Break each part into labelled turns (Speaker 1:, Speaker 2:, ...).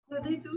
Speaker 1: What do they do?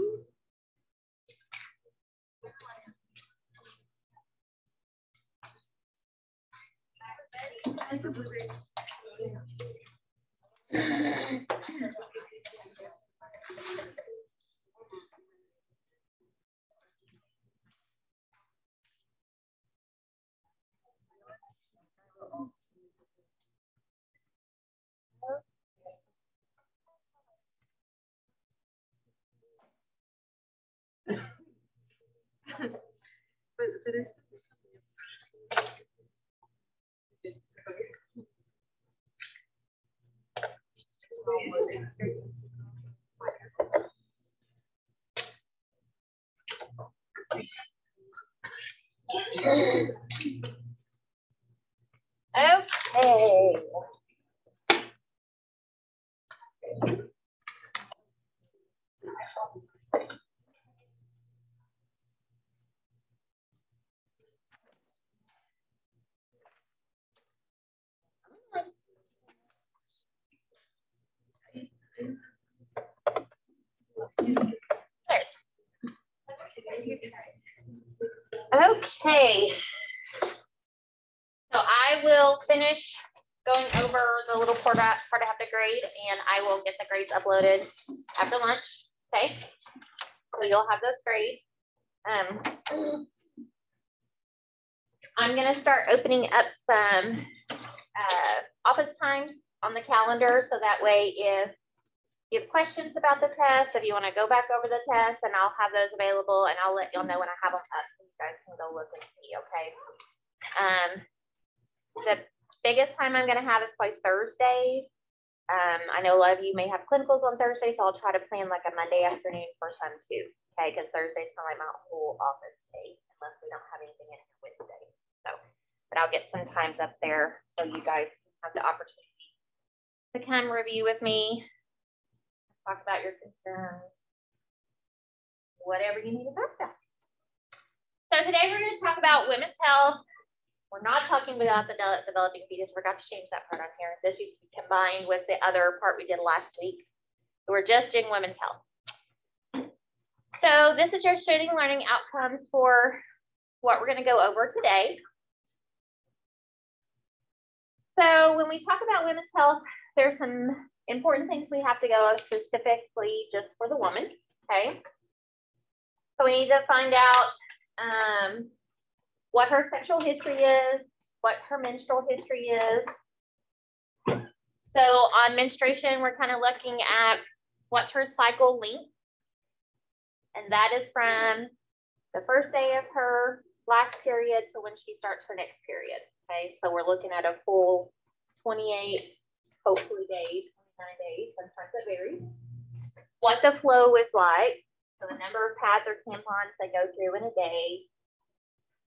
Speaker 1: But it's
Speaker 2: Okay. Okay. So I will finish going over the little part I have to grade, and I will get the grades uploaded after lunch. Okay. So you'll have those grades. I'm going to start opening up some office time on the calendar, so that way if you have questions about the test, if you want to go back over the test, and I'll have those available, and I'll let y'all know when I have them up so you guys can go look and see, okay? The biggest time I'm going to have is probably Thursdays. I know a lot of you may have clinicals on Thursday, so I'll try to plan like a Monday afternoon for some too, okay? Because Thursday's probably my whole office day, unless we don't have anything in Wednesday. So, but I'll get some times up there so you guys have the opportunity to come review with me, talk about your concerns, whatever you need to talk about. So today we're going to talk about women's health. We're not talking about the developing fetus. Forgot to change that part on here. This used to be combined with the other part we did last week. We're just doing women's health. So this is your student learning outcomes for what we're going to go over today. So when we talk about women's health, there's some important things we have to go over specifically just for the woman, okay? So we need to find out what her sexual history is, what her menstrual history is. So on menstruation, we're kind of looking at what's her cycle length. And that is from the first day of her last period to when she starts her next period. Okay, so we're looking at a full 28, hopefully days, 29 days, sometimes it varies. What the flow is like, so the number of pads or tampons they go through in a day,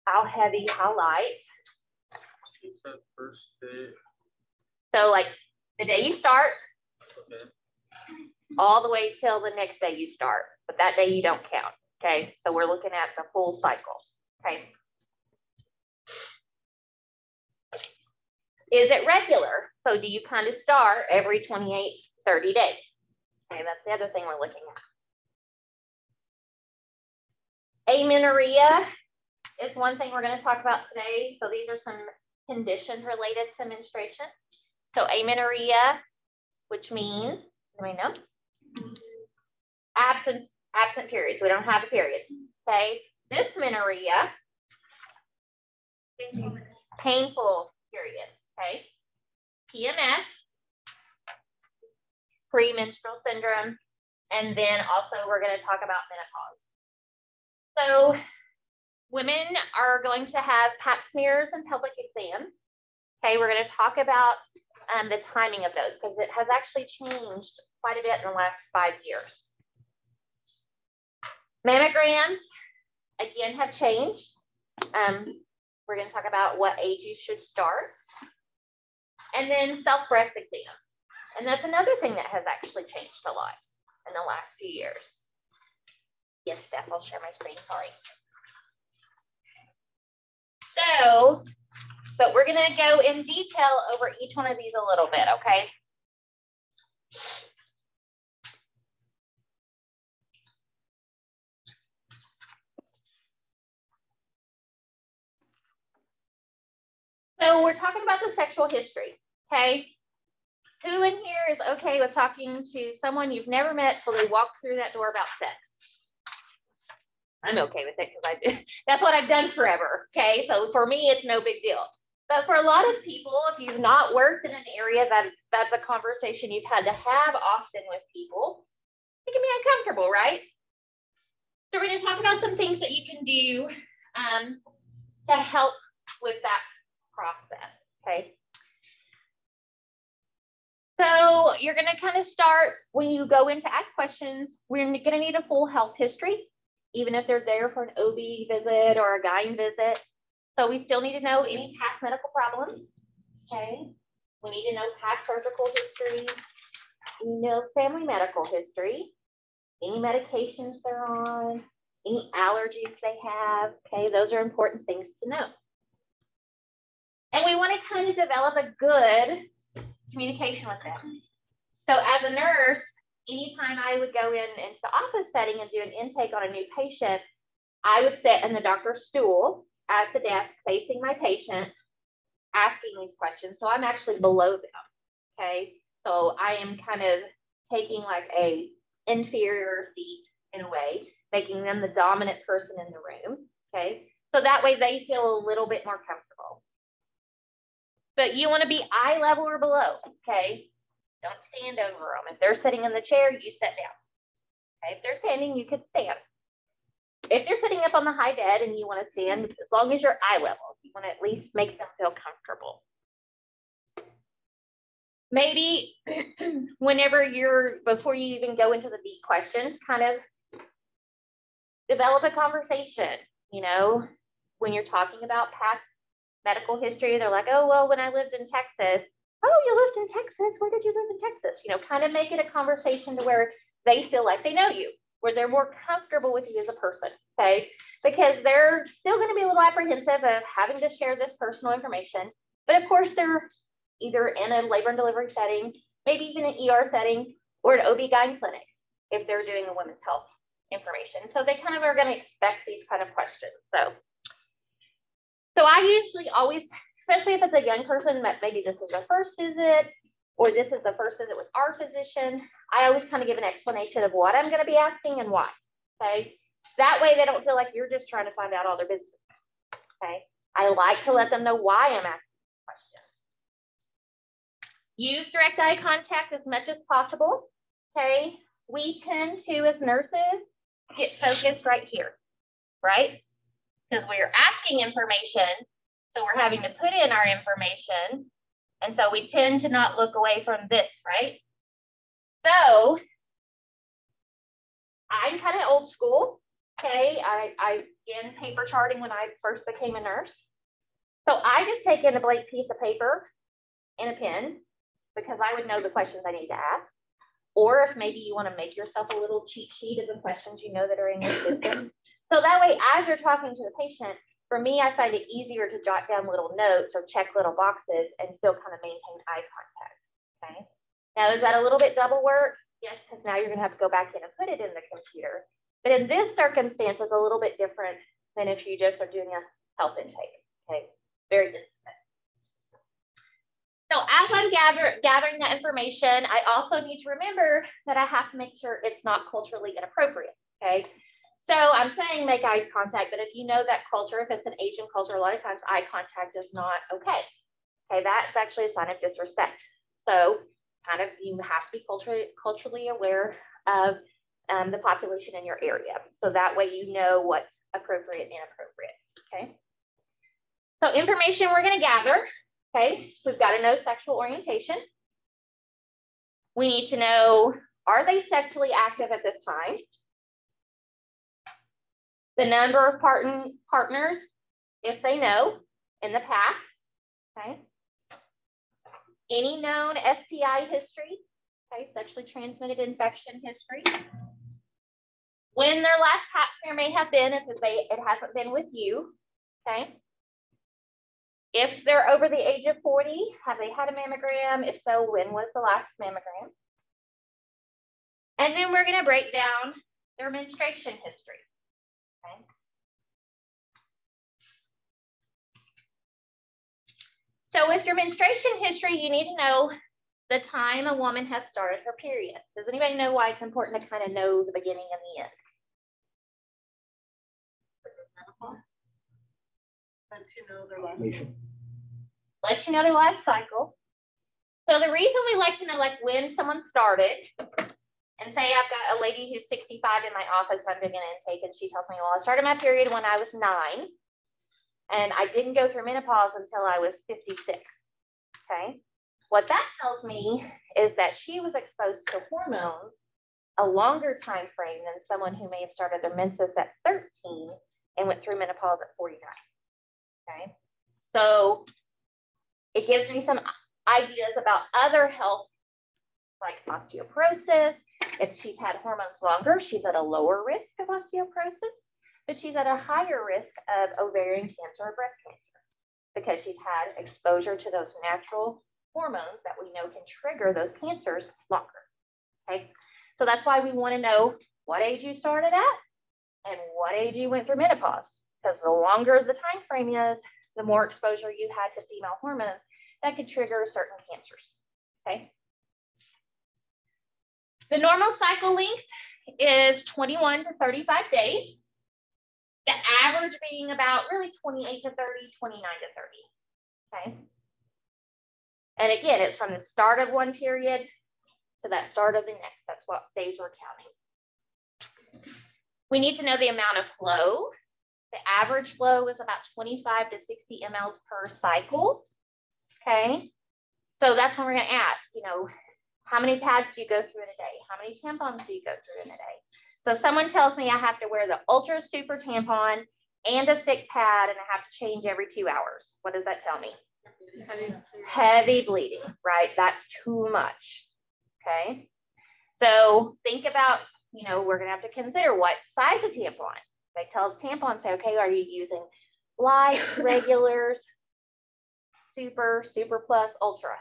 Speaker 2: how heavy, how light.
Speaker 3: First day.
Speaker 2: So like the day you start,
Speaker 3: Okay.
Speaker 2: all the way till the next day you start, but that day you don't count, okay? So we're looking at the full cycle, okay? Is it regular? So do you kind of start every 28, 30 days? Okay, that's the other thing we're looking at. Amenorrhea is one thing we're going to talk about today. So these are some conditions related to menstruation. So amenorrhea, which means, let me know, absent periods. We don't have a period. Okay. Dysmenorrhea, painful periods. Okay. PMS, premenstrual syndrome, and then also we're going to talk about menopause. So women are going to have pap smears and pelvic exams. Okay, we're going to talk about the timing of those because it has actually changed quite a bit in the last 5 years. Mammograms, again, have changed. We're going to talk about what age you should start. And then self-breast exams. And that's another thing that has actually changed a lot in the last few years. Yes, Steph, I'll share my screen, sorry. So but we're going to go in detail over each one of these a little bit, okay? So we're talking about the sexual history, okay? Who in here is okay with talking to someone you've never met till they walk through that door about sex? I'm okay with it because that's what I've done forever, okay? So for me, it's no big deal. But for a lot of people, if you've not worked in an area that's a conversation you've had to have often with people, it can be uncomfortable, right? So we're going to talk about some things that you can do to help with that process, okay? So you're going to kind of start when you go in to ask questions. We're going to need a full health history, even if they're there for an OB visit or a gyne visit. So we still need to know any past medical problems, okay? We need to know past surgical history. We know family medical history, any medications they're on, any allergies they have, okay? Those are important things to know. And we want to kind of develop a good communication with them. So as a nurse, anytime I would go into the office setting and do an intake on a new patient, I would sit in the doctor's stool at the desk facing my patient, asking these questions. So I'm actually below them, okay? So I am kind of taking like a inferior seat in a way, making them the dominant person in the room, okay? So that way they feel a little bit more comfortable. But you want to be eye level or below, okay? Don't stand over them. If they're sitting in the chair, you sit down. Okay? If they're standing, you could stand. If they're sitting up on the high bed and you want to stand, as long as you're eye level, you want to at least make them feel comfortable. Maybe before you even go into the deep questions, kind of develop a conversation, you know, when you're talking about past medical history, they're like, oh, well, when I lived in Texas. Oh, you lived in Texas? Where did you live in Texas? You know, kind of make it a conversation to where they feel like they know you, where they're more comfortable with you as a person, okay? Because they're still going to be a little apprehensive of having to share this personal information. But of course, they're either in a labor and delivery setting, maybe even an ER setting, or an OB-GYN clinic if they're doing a women's health information. So they kind of are going to expect these kind of questions. So I usually always, especially if it's a young person, maybe this is their first visit, or this is the first visit with our physician, I always kind of give an explanation of what I'm going to be asking and why, okay? That way they don't feel like you're just trying to find out all their business, okay? I like to let them know why I'm asking the question. Use direct eye contact as much as possible, okay? We tend to, as nurses, get focused right here, right? Because we're asking information, so we're having to put in our information. And so we tend to not look away from this, right? So I'm kind of old school, okay? I began paper charting when I first became a nurse. So I just take in a blank piece of paper and a pen because I would know the questions I need to ask. Or if maybe you want to make yourself a little cheat sheet of the questions you know that are in your system. So that way, as you're talking to the patient, for me, I find it easier to jot down little notes or check little boxes and still kind of maintain eye contact, okay? Now, is that a little bit double work? Yes, because now you're going to have to go back in and put it in the computer. But in this circumstance, it's a little bit different than if you just are doing a health intake, okay? Very distant. So as I'm gathering that information, I also need to remember that I have to make sure it's not culturally inappropriate, okay? So I'm saying make eye contact, but if you know that culture, if it's an Asian culture, a lot of times eye contact is not okay. Okay, that's actually a sign of disrespect. So kind of you have to be culturally aware of the population in your area. So that way you know what's appropriate and inappropriate, okay? So information we're gonna gather, okay? We've got to know sexual orientation. We need to know, are they sexually active at this time? The number of partners, if they know, in the past, okay? Any known STI history, okay, sexually transmitted infection history. When their last pap smear may have been, if it hasn't been with you, okay? If they're over the age of 40, have they had a mammogram? If so, when was the last mammogram? And then we're going to break down their menstruation history. Okay. So with your menstruation history, you need to know the time a woman has started her period. Does anybody know why it's important to kind of know the beginning and the end?
Speaker 1: Lets you know their last
Speaker 3: Nation.
Speaker 2: Let you know their life cycle. So the reason we like to know like when someone started, and say I've got a lady who's 65 in my office, I'm doing an intake, and she tells me, well, I started my period when I was 9, and I didn't go through menopause until I was 56, okay? What that tells me is that she was exposed to hormones a longer time frame than someone who may have started their menses at 13 and went through menopause at 49, okay? So it gives me some ideas about other health, like osteoporosis. If she's had hormones longer, she's at a lower risk of osteoporosis, but she's at a higher risk of ovarian cancer or breast cancer because she's had exposure to those natural hormones that we know can trigger those cancers longer, okay? So that's why we want to know what age you started at and what age you went through menopause, because the longer the time frame is, the more exposure you had to female hormones that could trigger certain cancers, okay? The normal cycle length is 21 to 35 days. The average being about really 28 to 30, 29 to 30, okay? And again, it's from the start of one period to that start of the next. That's what days we're counting. We need to know the amount of flow. The average flow is about 25 to 60 mLs per cycle, okay? So that's when we're gonna ask, you know, how many pads do you go through in a day? How many tampons do you go through in a day? So if someone tells me I have to wear the ultra super tampon and a thick pad and I have to change every 2 hours, what does that tell me? Heavy bleeding, right? That's too much, okay? So think about, you know, we're gonna have to consider what size of tampon. They tell us tampon, say, okay, are you using light, regulars, super, super plus, ultra?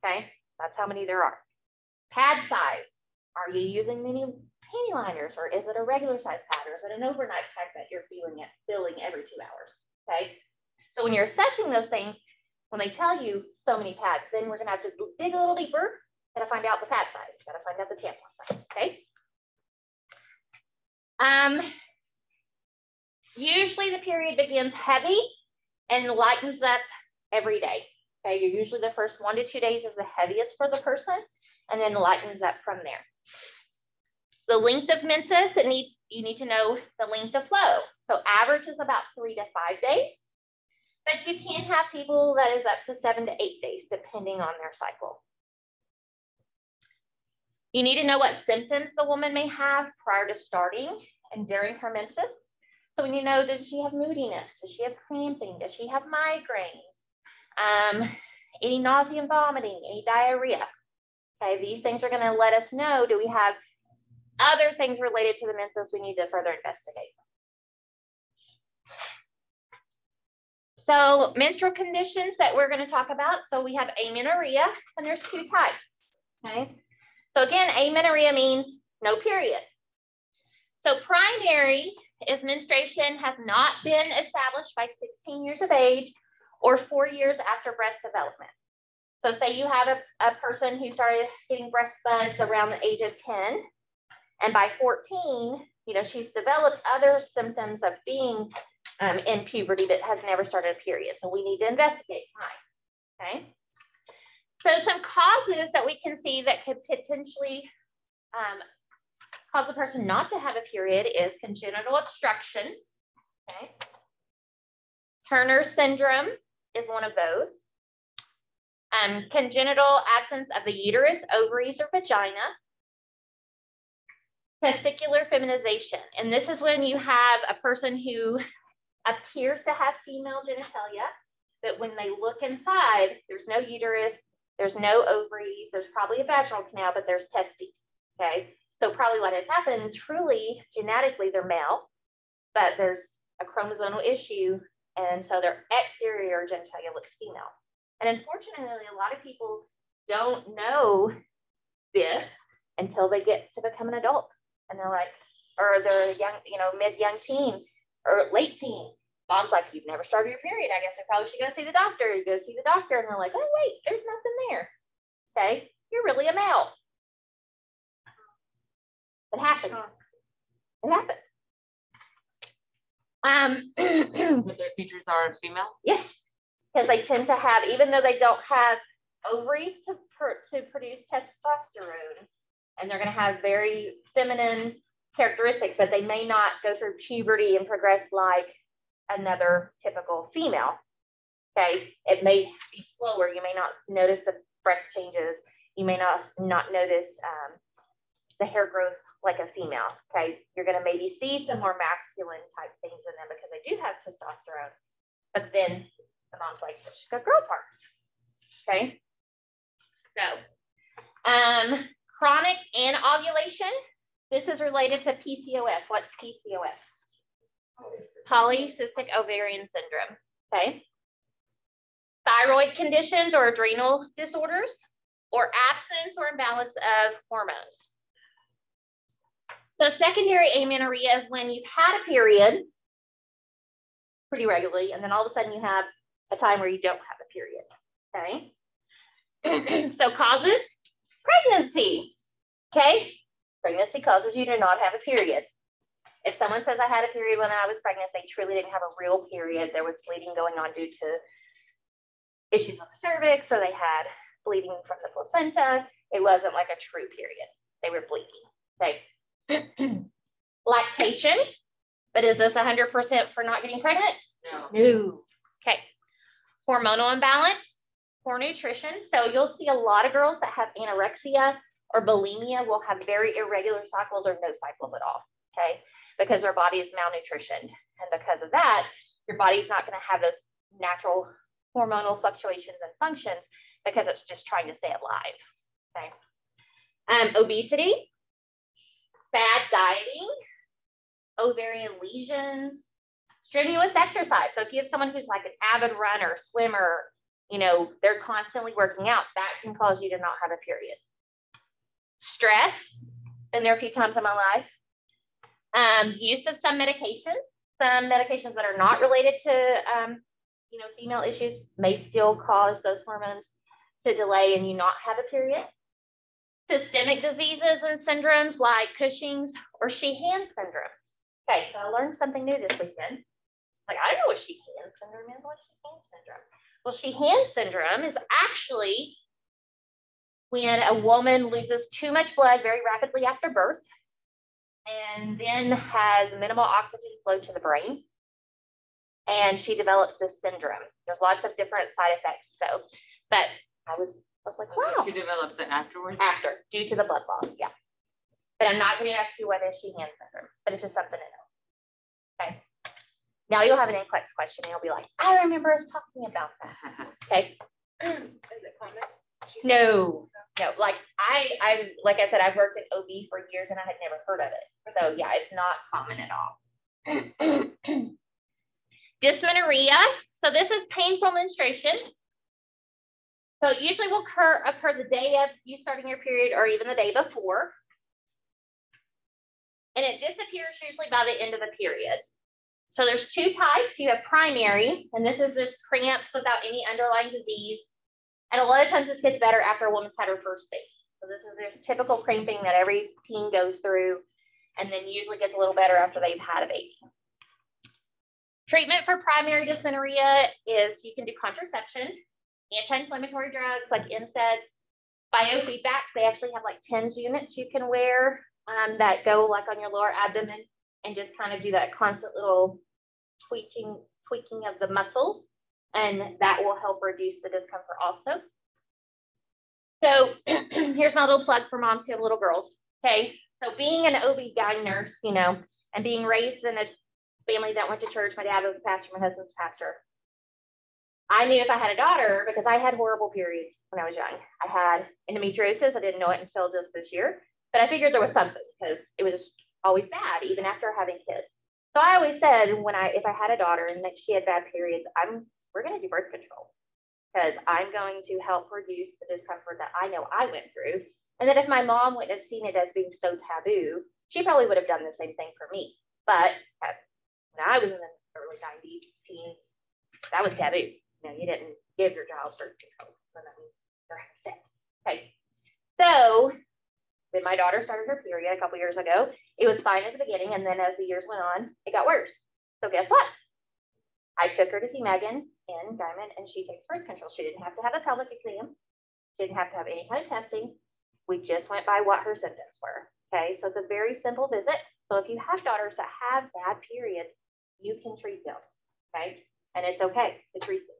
Speaker 2: Okay, that's how many there are. Pad size, are you using mini panty liners, or is it a regular size pad, or is it an overnight pad that you're filling every 2 hours? Okay, so when you're assessing those things, when they tell you so many pads, then we're gonna have to dig a little deeper, gotta find out the pad size, gotta find out the tampon size, okay? Usually the period begins heavy and lightens up every day. Okay, you're usually the first 1 to 2 days is the heaviest for the person, and then lightens up from there. The length of menses, you need to know the length of flow. So average is about 3 to 5 days, but you can have people that is up to 7 to 8 days, depending on their cycle. You need to know what symptoms the woman may have prior to starting and during her menses. So when you know, does she have moodiness? Does she have cramping? Does she have migraines? Any nausea and vomiting, any diarrhea? Okay, these things are gonna let us know, do we have other things related to the menses we need to further investigate? So menstrual conditions that we're gonna talk about. So we have amenorrhea, and there's 2 types, okay? So again, amenorrhea means no period. So primary is menstruation has not been established by 16 years of age or 4 years after breast development. So say you have a person who started getting breast buds around the age of 10, and by 14, you know, she's developed other symptoms of being in puberty but has never started a period. So we need to investigate time, okay? So some causes that we can see that could potentially cause a person not to have a period is congenital obstructions, okay? Turner syndrome is one of those. Congenital absence of the uterus, ovaries, or vagina. Testicular feminization, and this is when you have a person who appears to have female genitalia, but when they look inside, there's no uterus, there's no ovaries, there's probably a vaginal canal, but there's testes, okay? So probably what has happened, truly, genetically, they're male, but there's a chromosomal issue And so their exterior genitalia looks female. And unfortunately, a lot of people don't know this until they get to become an adult. And they're like, or they're young, mid-young teen or late teen. Mom's like, you've never started your period. I guess I probably should go see the doctor. You go see the doctor. And they're like, oh, wait, there's nothing there. Okay, you're really a male. It happens. It happens.
Speaker 3: But their features are female?
Speaker 2: Yes, because they tend to have, even though they don't have ovaries to produce testosterone, and they're going to have very feminine characteristics, but they may not go through puberty and progress like another typical female. Okay, it may be slower. You may not notice the breast changes. You may not notice the hair growth like a female. Okay, you're going to maybe see some more masculine type things in them because they do have testosterone. But then the mom's like, she's got girl parts. Okay, so chronic anovulation. This is related to PCOS. What's PCOS? Polycystic ovarian syndrome. Okay. Thyroid conditions or adrenal disorders, or absence or imbalance of hormones. So secondary amenorrhea is when you've had a period pretty regularly, and then all of a sudden you have a time where you don't have a period. Okay. So causes pregnancy. Okay. Pregnancy causes you to not have a period. If someone says I had a period when I was pregnant, they truly didn't have a real period. There was bleeding going on due to issues with the cervix, or they had bleeding from the placenta. It wasn't like a true period. They were bleeding. Okay. Lactation, but is this 100% for not getting pregnant? No. Okay. Hormonal imbalance, poor nutrition. So you'll see a lot of girls that have anorexia or bulimia will have very irregular cycles or no cycles at all. Okay. Because their body is malnutritioned. And because of that, your body's not going to have those natural hormonal fluctuations and functions because it's just trying to stay alive. Okay. Obesity, bad dieting, ovarian lesions, strenuous exercise. So if you have someone who's like an avid runner, swimmer, they're constantly working out, that can cause you to not have a period. Stress, been there a few times in my life. Use of some medications that are not related to, female issues may still cause those hormones to delay and you not have a period. Systemic diseases and syndromes like Cushing's or Sheehan syndrome. Okay, so I learned something new this weekend. Like, I know what Sheehan syndrome is. What's Sheehan syndrome? Well, Sheehan syndrome is actually when a woman loses too much blood very rapidly after birth and then has minimal oxygen flow to the brain. And she develops this syndrome. There's lots of different side effects. So, but I was like, wow.
Speaker 3: She develops it afterwards?
Speaker 2: After, due to the blood loss, yeah. But I'm not going to ask you what is Sheehan syndrome, but it's just something to know. Okay. Now you'll have an NCLEX question and you'll be like, I remember us talking about that. Okay.
Speaker 1: Is it common?
Speaker 2: No. Like like I said, I've worked in OB for years and I had never heard of it. So yeah, it's not common at all. Dysmenorrhea. So this is painful menstruation. So it usually will occur the day of you starting your period or even the day before. And it disappears usually by the end of the period. So there's two types. You have primary, and this is just cramps without any underlying disease. And a lot of times this gets better after a woman's had her first baby. So this is their typical cramping that every teen goes through, and then usually gets a little better after they've had a baby. Treatment for primary dysmenorrhea is you can do contraception, anti-inflammatory drugs like NSAIDs, biofeedback. They actually have like TENS units you can wear that go like on your lower abdomen and just kind of do that constant little tweaking of the muscles. And that will help reduce the discomfort also. So here's my little plug for moms who have little girls. Okay, so being an OB-GYN nurse, and being raised in a family that went to church. My dad was a pastor, my husband's a pastor. I knew if I had a daughter, because I had horrible periods when I was young. I had endometriosis. I didn't know it until just this year, but I figured there was something because it was just always bad, even after having kids. So I always said if I had a daughter and that she had bad periods, we're going to do birth control because I'm going to help reduce the discomfort that I know I went through. And that if my mom wouldn't have seen it as being so taboo, she probably would have done the same thing for me. But when I was in the early 90s, teens, that was taboo. You didn't give your child birth control. So that means they're having sex. Okay. So when my daughter started her period a couple years ago, it was fine at the beginning. And then as the years went on, it got worse. So guess what? I took her to see Megan in Diamond, and she takes birth control. She didn't have to have a pelvic exam. She didn't have to have any kind of testing. We just went by what her symptoms were. Okay. So it's a very simple visit. So if you have daughters that have bad periods, you can treat them. Okay. And it's okay to treat them.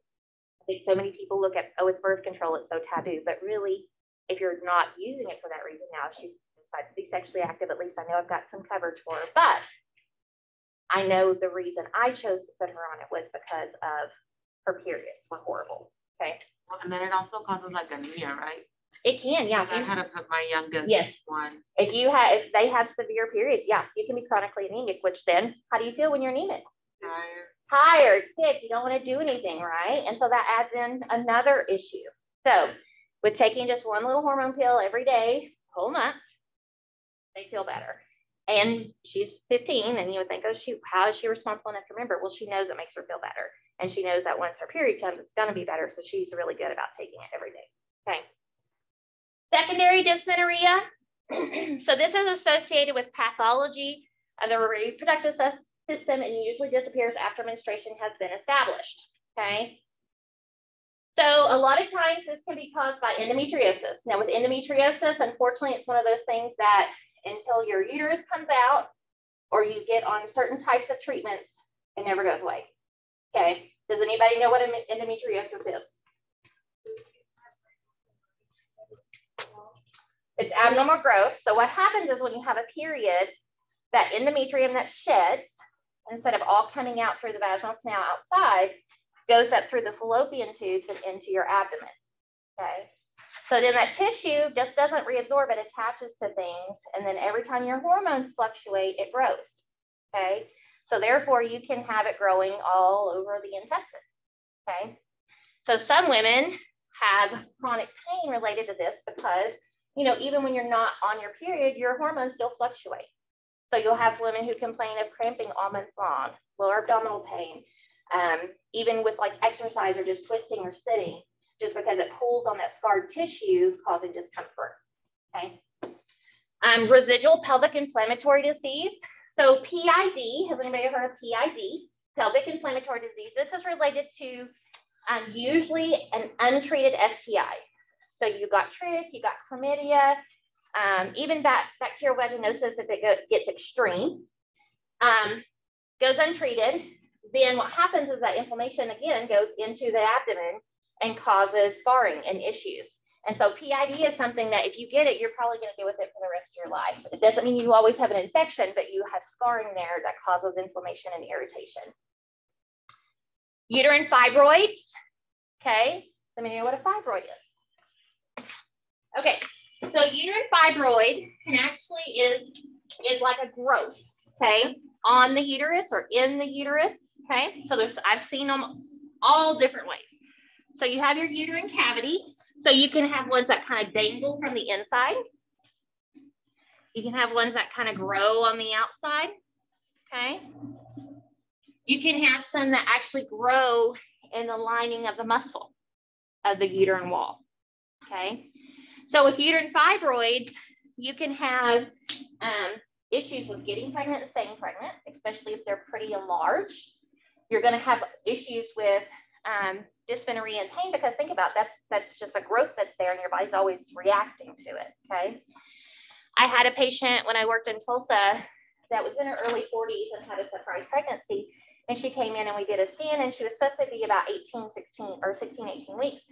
Speaker 2: I think so many people look at, oh, it's birth control, it's so taboo. But really, if you're not using it for that reason now, if she decides to be sexually active, at least I know I've got some coverage for her. But I know the reason I chose to put her on it was because of her periods were horrible. Okay.
Speaker 3: Well, and then it also causes like anemia, right?
Speaker 2: It can, yeah.
Speaker 3: I had to put my youngest one.
Speaker 2: If they have severe periods, yeah, you can be chronically anemic, which then how do you feel when you're anemic? Tired, sick, you don't want to do anything, right? And so that adds in another issue. So with taking just one little hormone pill every day, whole month, they feel better. And she's 15, and you would think, oh, how is she responsible enough to remember? Well, she knows it makes her feel better. And she knows that once her period comes, it's going to be better. So she's really good about taking it every day. Okay. Secondary dysmenorrhea. So this is associated with pathology of the reproductive system and usually disappears after menstruation has been established. Okay. So a lot of times this can be caused by endometriosis. Now with endometriosis, unfortunately, it's one of those things that until your uterus comes out or you get on certain types of treatments, it never goes away. Okay. Does anybody know what endometriosis is? It's abnormal growth. So what happens is when you have a period, that endometrium that sheds, instead of all coming out through the vaginal canal outside, goes up through the fallopian tubes and into your abdomen. Okay. So then that tissue just doesn't reabsorb, it attaches to things. And then every time your hormones fluctuate, it grows. Okay. So therefore you can have it growing all over the intestines. Okay. So some women have chronic pain related to this because, even when you're not on your period, your hormones still fluctuate. So you'll have women who complain of cramping all month long, lower abdominal pain, even with like exercise or just twisting or sitting, just because it pulls on that scarred tissue, causing discomfort. Okay. Residual pelvic inflammatory disease. So PID, has anybody heard of PID? Pelvic inflammatory disease. This is related to usually an untreated STI. So you got trich, you got chlamydia, even bacterial vaginosis if it gets extreme, goes untreated. Then what happens is that inflammation again goes into the abdomen and causes scarring and issues. And so PID is something that if you get it, you're probably going to deal with it for the rest of your life. It doesn't mean you always have an infection, but you have scarring there that causes inflammation and irritation. Uterine fibroids. Okay, let me know what a fibroid is. Okay, so uterine fibroid can actually is like a growth, okay, on the uterus or in the uterus. Okay, so I've seen them all different ways. So you have your uterine cavity. So you can have ones that kind of dangle from the inside. You can have ones that kind of grow on the outside. Okay. You can have some that actually grow in the lining of the muscle of the uterine wall. Okay. So with uterine fibroids, you can have issues with getting pregnant and staying pregnant, especially if they're pretty enlarged. You're going to have issues with dysmenorrhea and pain, because think about that's just a growth that's there and your body's always reacting to it. Okay. I had a patient when I worked in Tulsa that was in her early 40s and had a surprise pregnancy, and she came in and we did a scan, and she was supposed to be about 18 weeks,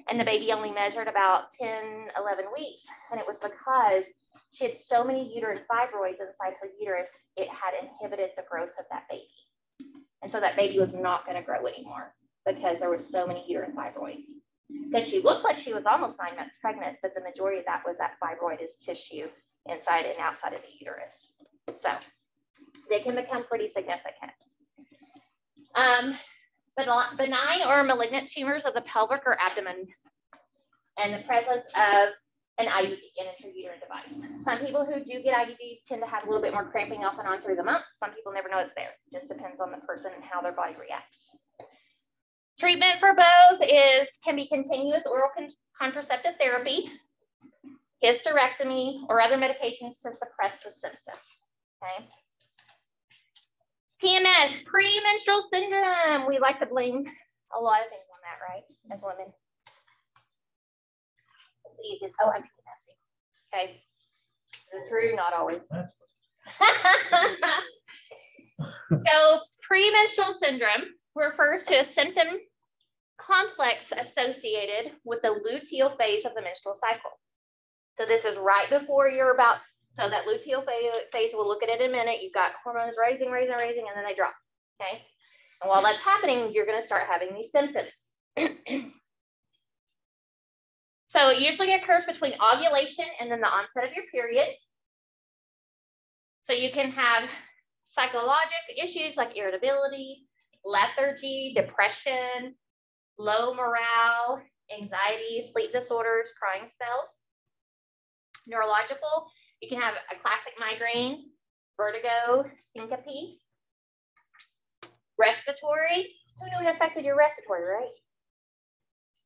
Speaker 2: and the baby only measured about 10, 11 weeks. And it was because she had so many uterine fibroids inside her uterus, it had inhibited the growth of that baby. And so that baby was not going to grow anymore because there were so many uterine fibroids. Because she looked like she was almost 9 months pregnant, but the majority of that was that fibroidous tissue inside and outside of the uterus. So they can become pretty significant. Benign or malignant tumors of the pelvic or abdomen, and the presence of an IUD, an intrauterine device. Some people who do get IUDs tend to have a little bit more cramping off and on through the month. Some people never know it's there. It just depends on the person and how their body reacts. Treatment for both can be continuous oral contraceptive therapy, hysterectomy, or other medications to suppress the symptoms. Okay. PMS, premenstrual syndrome. We like to blame a lot of things on that, right? As women. It's easy. Oh, I'm PMSing. Okay. Is it true? Not always. So premenstrual syndrome refers to a symptom complex associated with the luteal phase of the menstrual cycle. So this is right before you're about, so that luteal phase, we'll look at it in a minute. You've got hormones rising, and then they drop, okay? And while that's happening, you're gonna start having these symptoms. So it usually occurs between ovulation and then the onset of your period. So you can have psychological issues like irritability, lethargy, depression, low morale, anxiety, sleep disorders, crying spells. Neurological, you can have a classic migraine, vertigo, syncope. Respiratory, who knew it affected your respiratory, right?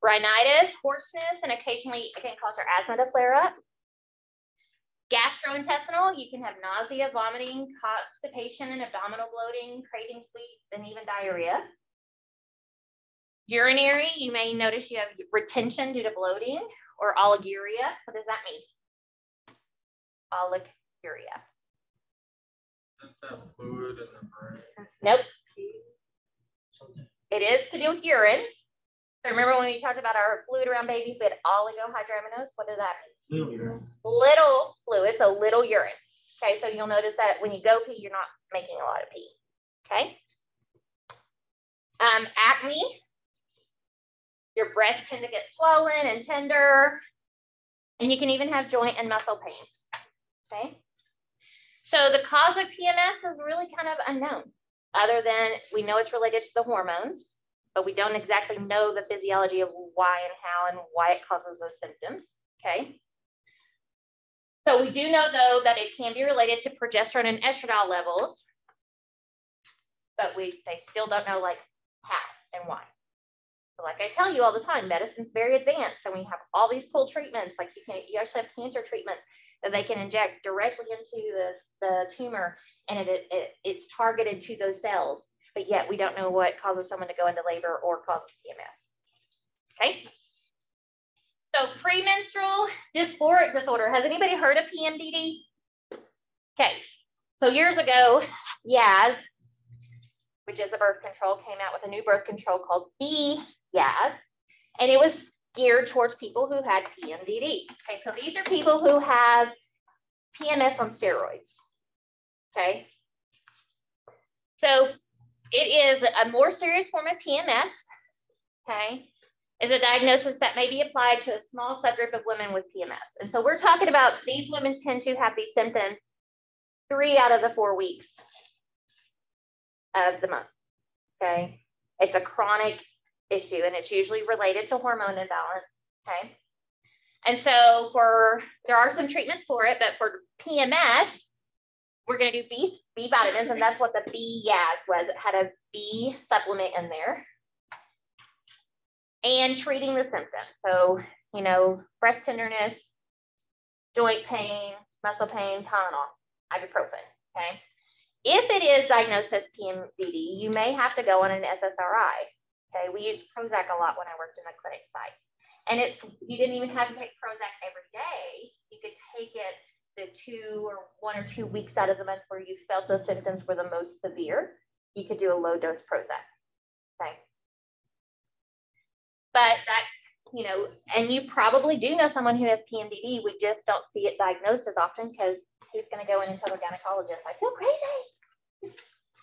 Speaker 2: Rhinitis, hoarseness, and occasionally it can cause your asthma to flare up. Gastrointestinal, you can have nausea, vomiting, constipation, and abdominal bloating, craving sweets, and even diarrhea. Urinary, you may notice you have retention due to bloating or oliguria. What does that mean? Oliguria.
Speaker 4: That fluid in the brain.
Speaker 2: Nope. It is to do with urine. So remember when we talked about our fluid around babies, we had oligohydramnios? What does that mean?
Speaker 4: Little urine.
Speaker 2: Little fluid, so little urine. Okay, so you'll notice that when you go pee, you're not making a lot of pee. Okay. Acne. Your breasts tend to get swollen and tender, and you can even have joint and muscle pains. Okay. So the cause of PMS is really kind of unknown, other than we know it's related to the hormones, but we don't exactly know the physiology of why and how and why it causes those symptoms. Okay. So we do know, though, that it can be related to progesterone and estradiol levels, but they still don't know like how and why. So like I tell you all the time, medicine's very advanced, and we have all these cool treatments. Like you actually have cancer treatments that they can inject directly into the tumor, and it's targeted to those cells, but yet we don't know what causes someone to go into labor or causes PMS. Okay. So premenstrual dysphoric disorder. Has anybody heard of PMDD? Okay. So years ago, Yaz, which is a birth control, came out with a new birth control called Yaz, and it was geared towards people who had PMDD. Okay, so these are people who have PMS on steroids. Okay. So it is a more serious form of PMS. Okay. Is a diagnosis that may be applied to a small subgroup of women with PMS. And so we're talking about these women tend to have these symptoms 3 out of the 4 weeks of the month. Okay. It's a chronic issue, and it's usually related to hormone imbalance. Okay. And so there are some treatments for it, but for PMS, we're going to do B vitamins, and that's what the Yaz was. It had a B supplement in there. And treating the symptoms. So, you know, breast tenderness, joint pain, muscle pain, Tylenol, ibuprofen, okay? If it is diagnosed as PMDD, you may have to go on an SSRI, okay? We used Prozac a lot when I worked in the clinic site. And you didn't even have to take Prozac every day. You could take it the 1 or 2 weeks out of the month where you felt the symptoms were the most severe. You could do a low dose Prozac, okay? But that's, you know, and you probably do know someone who has PMDD. We just don't see it diagnosed as often because who's going to go in and tell their gynecologist, I feel crazy?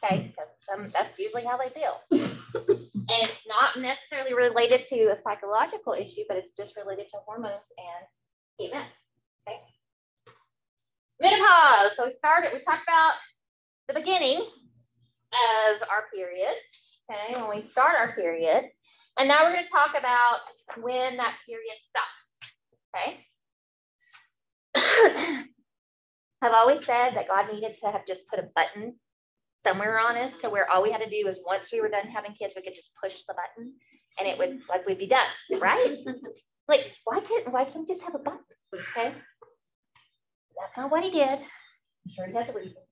Speaker 2: Okay, because that's usually how they feel. And it's not necessarily related to a psychological issue, but it's just related to hormones and PMS. Okay. Menopause. So we talked about the beginning of our period, okay, when we start our period. And now we're going to talk about when that period stops, okay? I've always said that God needed to have just put a button somewhere on us to where all we had to do was once we were done having kids, we could just push the button and it would, like, we'd be done, right? Like, why can't we just have a button, okay? That's not what he did. I'm sure he has a reason.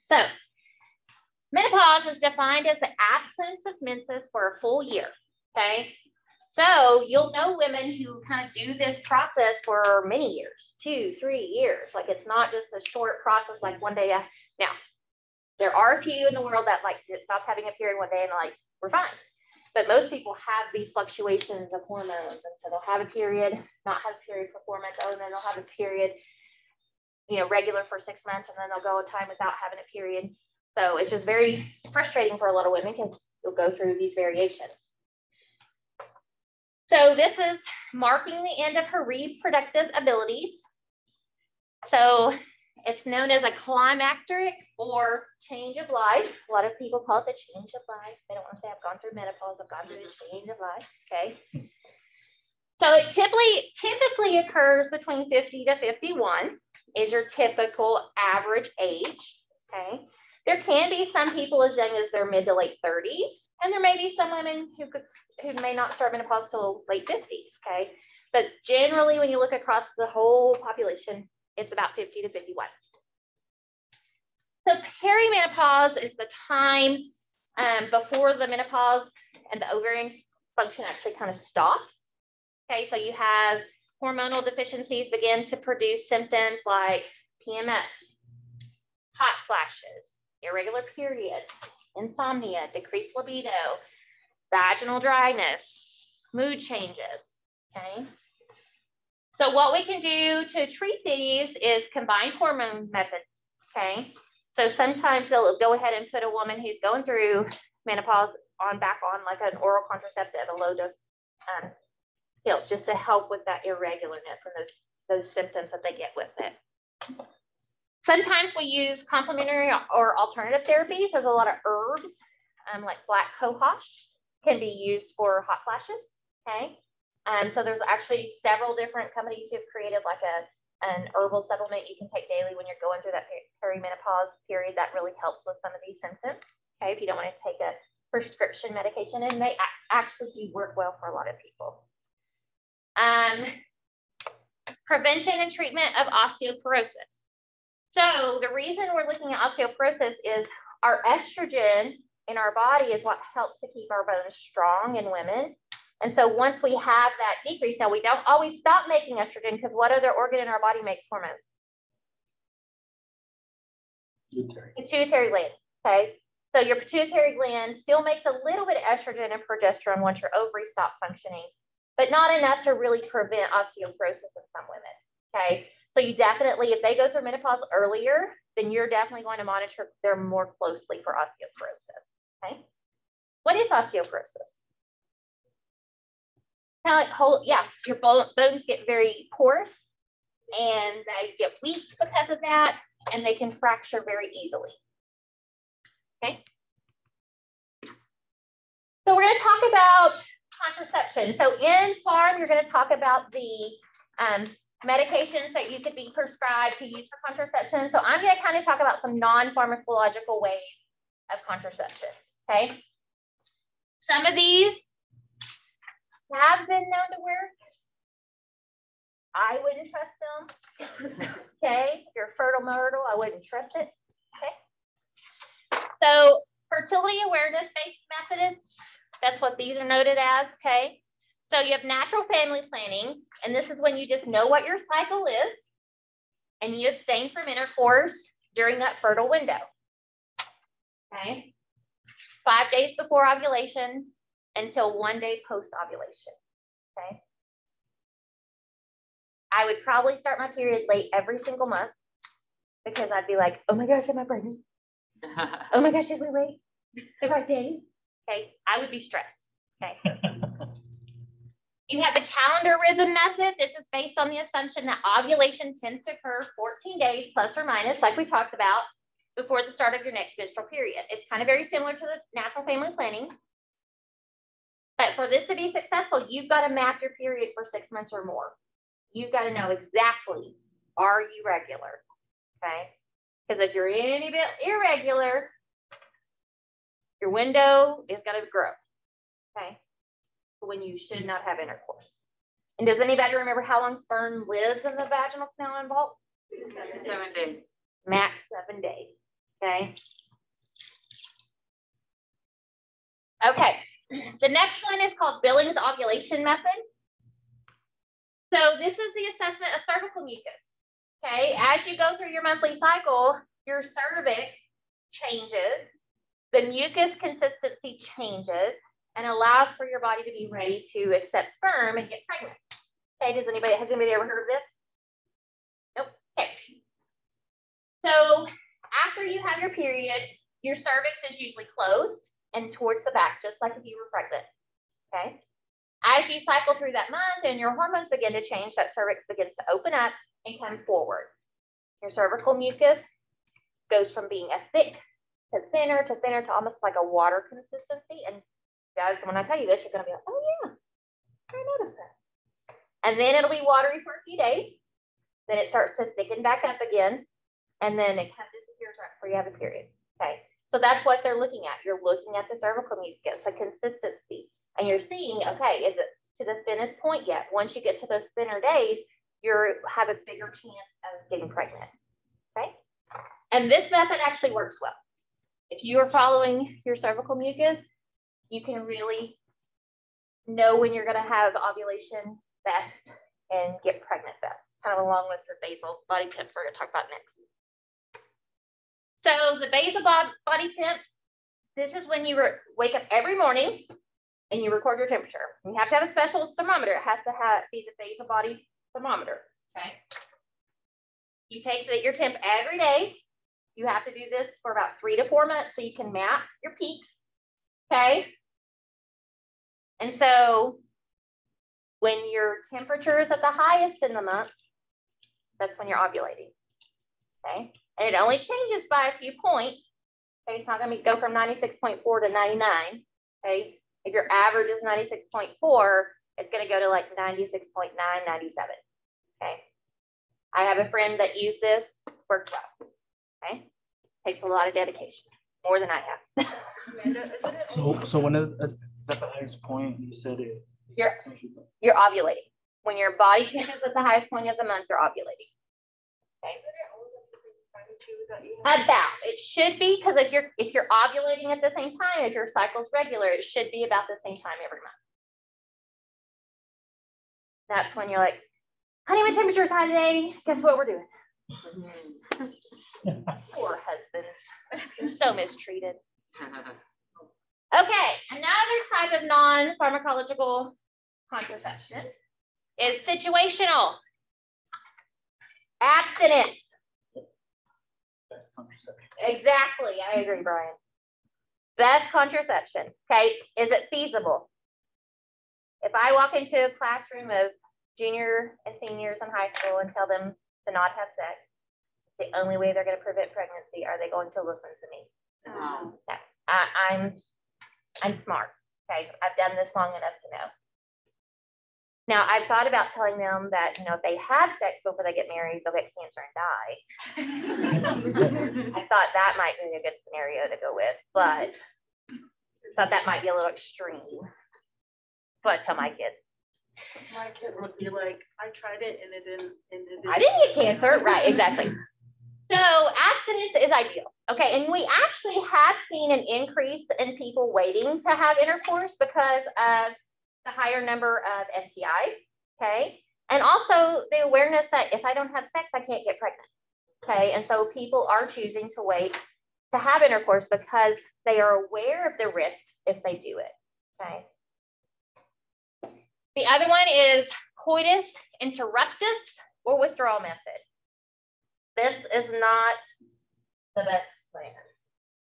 Speaker 2: So, menopause is defined as the absence of menses for a full year, okay? So you'll know women who kind of do this process for many years, 2, 3 years. Like, it's not just a short process, like one day. Now, there are a few in the world that like stop having a period one day and like, we're fine. But most people have these fluctuations of hormones. And so they'll have a period, not have a period for 4 months, and then they'll have a period, you know, regular for 6 months, and then they'll go a time without having a period. So it's just very frustrating for a lot of women because you'll go through these variations. So this is marking the end of her reproductive abilities. So it's known as a climacteric or change of life. A lot of people call it the change of life. They don't want to say I've gone through menopause, I've gone through the change of life, okay? So it typically occurs between 50 to 51 is your typical average age, okay? There can be some people as young as their mid to late 30s, and there may be some women who may not start menopause till late 50s, okay? But generally, when you look across the whole population, it's about 50 to 51. So perimenopause is the time before the menopause and the ovarian function actually kind of stops. Okay, so you have hormonal deficiencies begin to produce symptoms like PMS, hot flashes, irregular periods, insomnia, decreased libido, vaginal dryness, mood changes, okay? So what we can do to treat these is combine hormone methods, okay? So sometimes they'll go ahead and put a woman who's going through menopause back on like an oral contraceptive, a low dose pill, just to help with that irregularness and those symptoms that they get with it. Sometimes we use complementary or alternative therapies. There's a lot of herbs, like black cohosh can be used for hot flashes, okay? So there's actually several different companies who have created like an herbal supplement you can take daily when you're going through that perimenopause period that really helps with some of these symptoms, okay? If you don't want to take a prescription medication, and they actually do work well for a lot of people. Prevention and treatment of osteoporosis. So the reason we're looking at osteoporosis is our estrogen in our body is what helps to keep our bones strong in women. And so once we have that decrease, now we don't always stop making estrogen because what other organ in our body makes hormones? Pituitary gland, okay? So your pituitary gland still makes a little bit of estrogen and progesterone once your ovaries stop functioning, but not enough to really prevent osteoporosis in some women, okay? So you definitely, if they go through menopause earlier, then you're definitely going to monitor them more closely for osteoporosis, okay? What is osteoporosis? Kind of like your bones get very porous and they get weak because of that, and they can fracture very easily, okay? So we're going to talk about contraception. So in PHARM, you're going to talk about the medications that you could be prescribed to use for contraception. So I'm going to kind of talk about some non-pharmacological ways of contraception, okay? Some of these have been known to work. I wouldn't trust them, okay? If you're fertile myrtle, I wouldn't trust it, okay? So fertility awareness-based methods, that's what these are noted as, okay? So you have natural family planning, and this is when you just know what your cycle is, and you abstain from intercourse during that fertile window, okay? 5 days before ovulation until 1 day post-ovulation, okay? I would probably start my period late every single month because I'd be like, oh my gosh, am I pregnant? Oh my gosh, should we wait the right day? Okay, I would be stressed, okay? You have the calendar rhythm method. This is based on the assumption that ovulation tends to occur 14 days plus or minus, like we talked about. before the start of your next menstrual period. It's kind of very similar to the natural family planning. But for this to be successful, you've got to map your period for 6 months or more. You've got to know exactly, are you regular? Okay? Because if you're any bit irregular, your window is going to grow. Okay? When you should not have intercourse. And does anybody remember how long sperm lives in the vaginal canal and vault?
Speaker 3: 7 days.
Speaker 2: Max 7 days. Okay. Okay. The next one is called Billings ovulation method. So this is the assessment of cervical mucus. Okay. As you go through your monthly cycle, your cervix changes, the mucus consistency changes, and allows for your body to be ready to accept sperm and get pregnant. Okay. Has anybody ever heard of this? Nope. Okay. So after you have your period, your cervix is usually closed and towards the back, just like if you were pregnant. Okay. As you cycle through that month and your hormones begin to change, that cervix begins to open up and come forward. Your cervical mucus goes from being a thick to thinner to almost like a water consistency. And guys, when I tell you this, you're going to be like, oh yeah, I noticed that. And then it'll be watery for a few days. Then it starts to thicken back up again. And then it kind of disappears right before you have a period. Okay. So that's what they're looking at. You're looking at the cervical mucus, the consistency. And you're seeing, okay, is it to the thinnest point yet? Once you get to those thinner days, you have a bigger chance of getting pregnant. Okay. And this method actually works well. If you are following your cervical mucus, you can really know when you're going to have ovulation best and get pregnant best, kind of along with your basal body temps we're going to talk about next. So the basal body temp, this is when you wake up every morning and you record your temperature. You have to have a special thermometer. It has to be the basal body thermometer. Okay. You take your temp every day. You have to do this for about 3 to 4 months so you can map your peaks. Okay. And so when your temperature is at the highest in the month, that's when you're ovulating. Okay. And it only changes by a few points. Okay. It's not going to go from 96.4 to 99. Okay. If your average is 96.4, it's going to go to like 96.9, 97. Okay. I have a friend that used this, worked well. Okay. Takes a lot of dedication, more than I have.
Speaker 5: So when it's at the highest point, you said it.
Speaker 2: You're ovulating. When your body temp is at the highest point of the month, you're ovulating. Okay. About it should be, because if you're ovulating at the same time, if your cycle's regular, it should be about the same time every month. That's when you're like, honey, my temperature's high today. Guess what we're doing? Poor husbands. You're so mistreated. Okay, another type of non-pharmacological contraception is situational. Abstinence.
Speaker 5: Best contraception.
Speaker 2: Exactly, I agree, Brian. Best contraception. Okay, is it feasible? If I walk into a classroom of junior and seniors in high school and tell them to not have sex, the only way they're going to prevent pregnancy, are they going to listen to me?
Speaker 3: No.
Speaker 2: I'm smart. Okay, I've done this long enough to know. Now, I've thought about telling them that, you know, if they have sex before they get married, they'll get cancer and die. I thought that might be a good scenario to go with, but I thought that might be a little extreme. So I tell my kids.
Speaker 1: My kid would be like, I tried it and it didn't.
Speaker 2: I didn't get cancer. Right, exactly. So abstinence is ideal. Okay, and we actually have seen an increase in people waiting to have intercourse because of the higher number of STIs, okay? And also the awareness that if I don't have sex, I can't get pregnant, okay? And so people are choosing to wait to have intercourse because they are aware of the risks if they do it, okay? The other one is coitus interruptus or withdrawal method. This is not the best plan,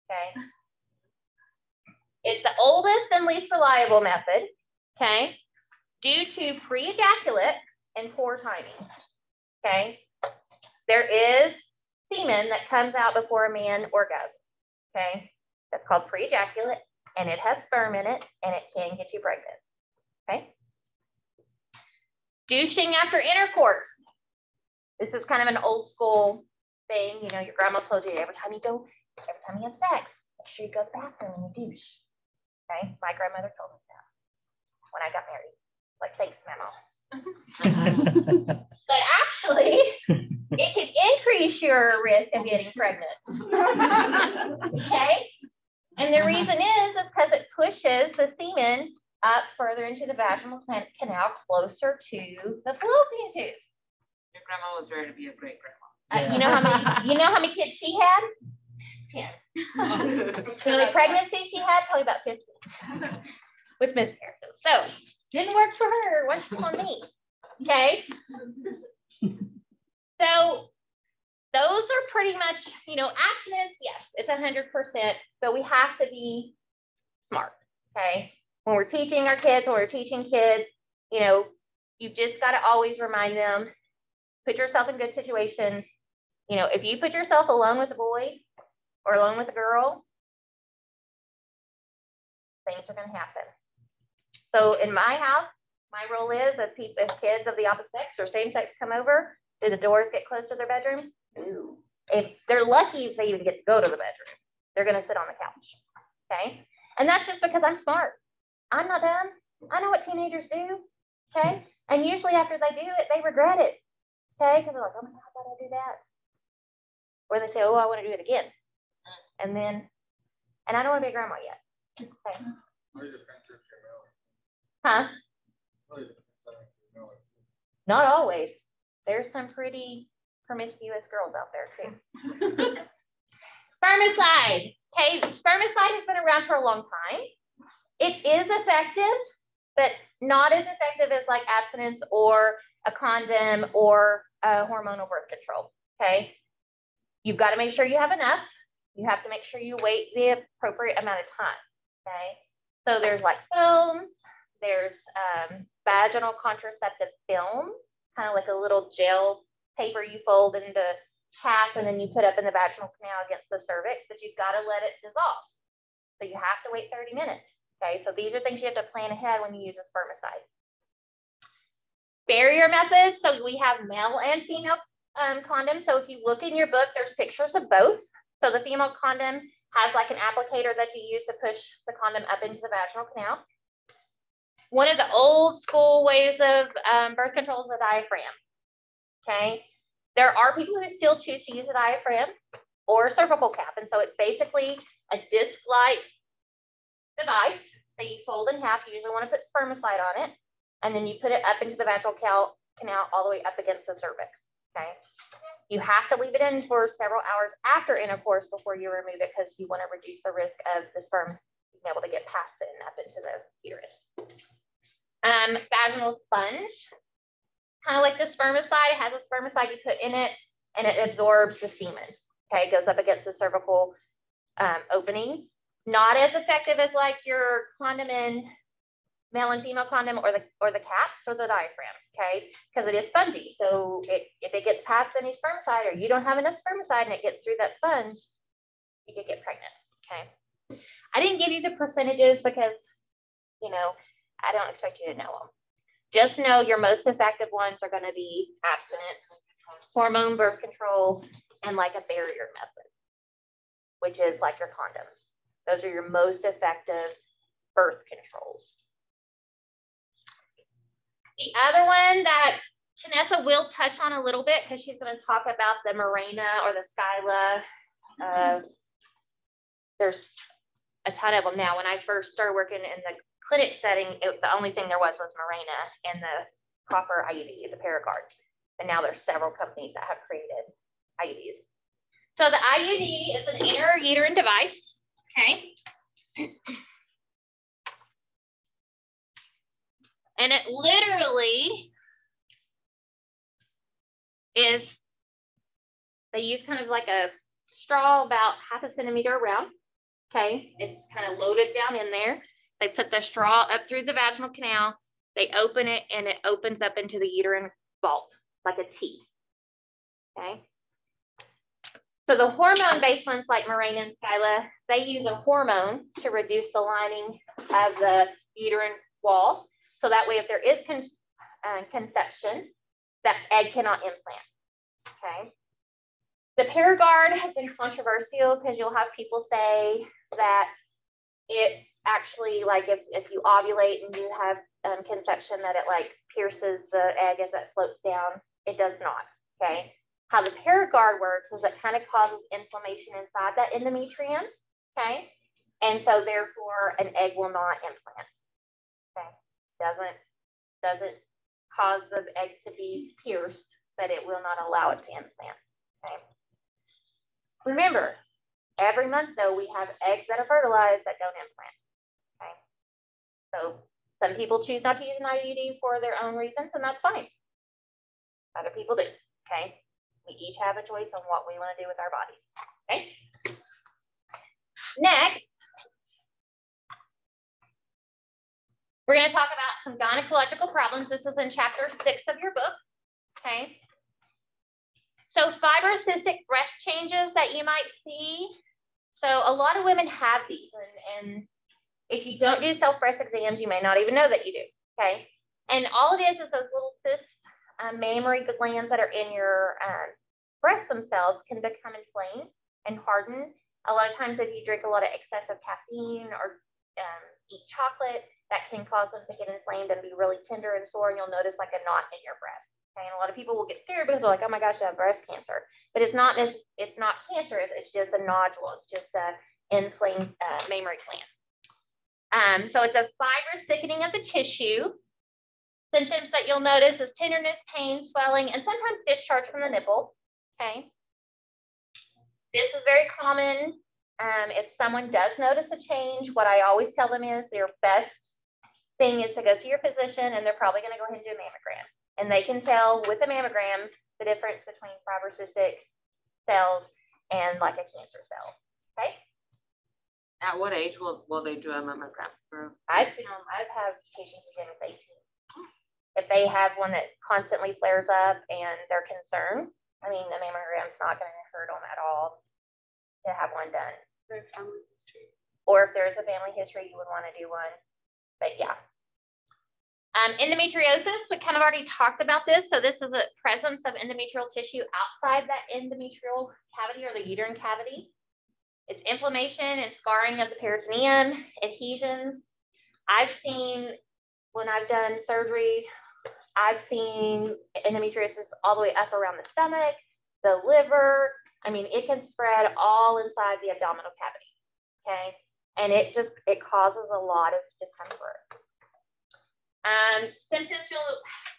Speaker 2: okay? It's the oldest and least reliable method, okay? Due to pre-ejaculate and poor timing, okay? There is semen that comes out before a man orgasms. Okay, that's called pre-ejaculate, and it has sperm in it, and it can get you pregnant. Okay. Douching after intercourse. This is kind of an old school thing. You know, your grandma told you every time you have sex, make sure you go to the bathroom and you douche. Okay, my grandmother told me that when I got married. Like, thanks, Mama. But actually, it can increase your risk of getting pregnant. Okay? And the reason is because it pushes the semen up further into the vaginal canal closer to the fallopian tube.
Speaker 3: Your grandma was ready to be a great grandma.
Speaker 2: You know how many kids she had? 10. So the pregnancy she had, probably about 15 with miscarriages. So didn't work for her. What's on me? Okay. So those are pretty much, abstinence. Yes, it's 100%, but we have to be smart. Okay. When we're teaching our kids, when we're teaching kids, you've just got to always remind them, put yourself in good situations. If you put yourself alone with a boy or alone with a girl, things are going to happen. So in my house, my rule is if kids of the opposite sex or same sex come over, do the doors get close to their bedroom? No. If they're lucky, if they even get to go to the bedroom, they're going to sit on the couch. Okay. And that's just because I'm smart. I'm not dumb. I know what teenagers do. Okay. And usually after they do it, they regret it. Okay. Because they're like, oh my God, why did I do that? Or they say, oh, I want to do it again. And I don't want to be a grandma yet. Okay. Huh? Not always. There's some pretty promiscuous girls out there too. Spermicide. Okay, spermicide has been around for a long time. It is effective, but not as effective as like abstinence or a condom or hormonal birth control. Okay, you've got to make sure you have enough. You have to make sure you wait the appropriate amount of time. Okay, so there's like films. There's vaginal contraceptive films, kind of like a little gel paper you fold into half and then you put up in the vaginal canal against the cervix, but you've got to let it dissolve. So you have to wait 30 minutes. Okay, so these are things you have to plan ahead when you use a spermicide. Barrier methods. So we have male and female condoms. So if you look in your book, there's pictures of both. So the female condom has like an applicator that you use to push the condom up into the vaginal canal. One of the old school ways of birth control is the diaphragm. Okay, there are people who still choose to use a diaphragm or a cervical cap, and so it's basically a disc-like device that you fold in half. You usually want to put spermicide on it, and then you put it up into the vaginal canal all the way up against the cervix. Okay, you have to leave it in for several hours after intercourse before you remove it because you want to reduce the risk of the sperm being able to get past it and up into the uterus. Vaginal sponge, kind of like the spermicide. It has a spermicide you put in it and it absorbs the semen. Okay, it goes up against the cervical opening. Not as effective as like your condom in male and female condom or the caps or the diaphragms, okay, because it is spongy. So if it gets past any spermicide or you don't have enough spermicide and it gets through that sponge, you could get pregnant. Okay, I didn't give you the percentages because I don't expect you to know them. Just know your most effective ones are going to be abstinence, hormone birth control, and like a barrier method, which is like your condoms. Those are your most effective birth controls. The other one that Janessa will touch on a little bit because she's going to talk about the Mirena or the Skyla. There's a ton of them now. When I first started working in the clinic setting, the only thing there was Mirena and the copper IUD, the Paragard. And now there's several companies that have created IUDs. So the IUD is an intrauterine device, okay? And it literally is, they use kind of like a straw about 1/2 centimeter around, okay? It's kind of loaded down in there. They put the straw up through the vaginal canal, they open it, and it opens up into the uterine vault like a T, okay? So the hormone-based ones like Mirena and Skyla, they use a hormone to reduce the lining of the uterine wall. So that way, if there is conception, that egg cannot implant, okay? The Paragard has been controversial because you'll have people say that it actually, like if you ovulate and you have conception, that it like pierces the egg as it floats down. It does not, okay? How the Paragard works is it kind of causes inflammation inside that endometrium, okay? And so therefore an egg will not implant, okay? Doesn't cause the egg to be pierced, but it will not allow it to implant, okay? Remember, every month though, we have eggs that are fertilized that don't implant, okay? So some people choose not to use an IUD for their own reasons, and that's fine. Other people do, okay? We each have a choice on what we want to do with our bodies, okay? Next, we're going to talk about some gynecological problems. This is in chapter 6 of your book, okay? So fibrocystic breast changes that you might see. So a lot of women have these, and if you don't do self-breast exams, you may not even know that you do, okay? And all it is those little cysts, mammary glands that are in your breasts themselves can become inflamed and harden. A lot of times if you drink a lot of excessive caffeine or eat chocolate, that can cause them to get inflamed and be really tender and sore, and you'll notice like a knot in your breast. Okay? And a lot of people will get scared because they're like, oh my gosh, I have breast cancer. But it's not cancerous, it's just a nodule. It's just an inflamed mammary gland. So it's a fibrous thickening of the tissue. Symptoms that you'll notice is tenderness, pain, swelling, and sometimes discharge from the nipple, okay? This is very common. If someone does notice a change, what I always tell them is their best thing is to go to your physician, and they're probably gonna go ahead and do a mammogram. And they can tell with a mammogram the difference between fibrocystic cells and like a cancer cell, okay?
Speaker 3: At what age will they do a mammogram?
Speaker 2: I've had patients again with 18. If they have one that constantly flares up and they're concerned, I mean, the mammogram's not going to hurt them at all to have one done. Or if there's a family history, you would want to do one. But yeah. Endometriosis, we kind of already talked about this. So this is a presence of endometrial tissue outside that endometrial cavity or the uterine cavity. It's inflammation and scarring of the peritoneum, adhesions. I've seen, when I've done surgery, I've seen endometriosis all the way up around the stomach, the liver. I mean, it can spread all inside the abdominal cavity, okay? And it causes a lot of discomfort. Symptoms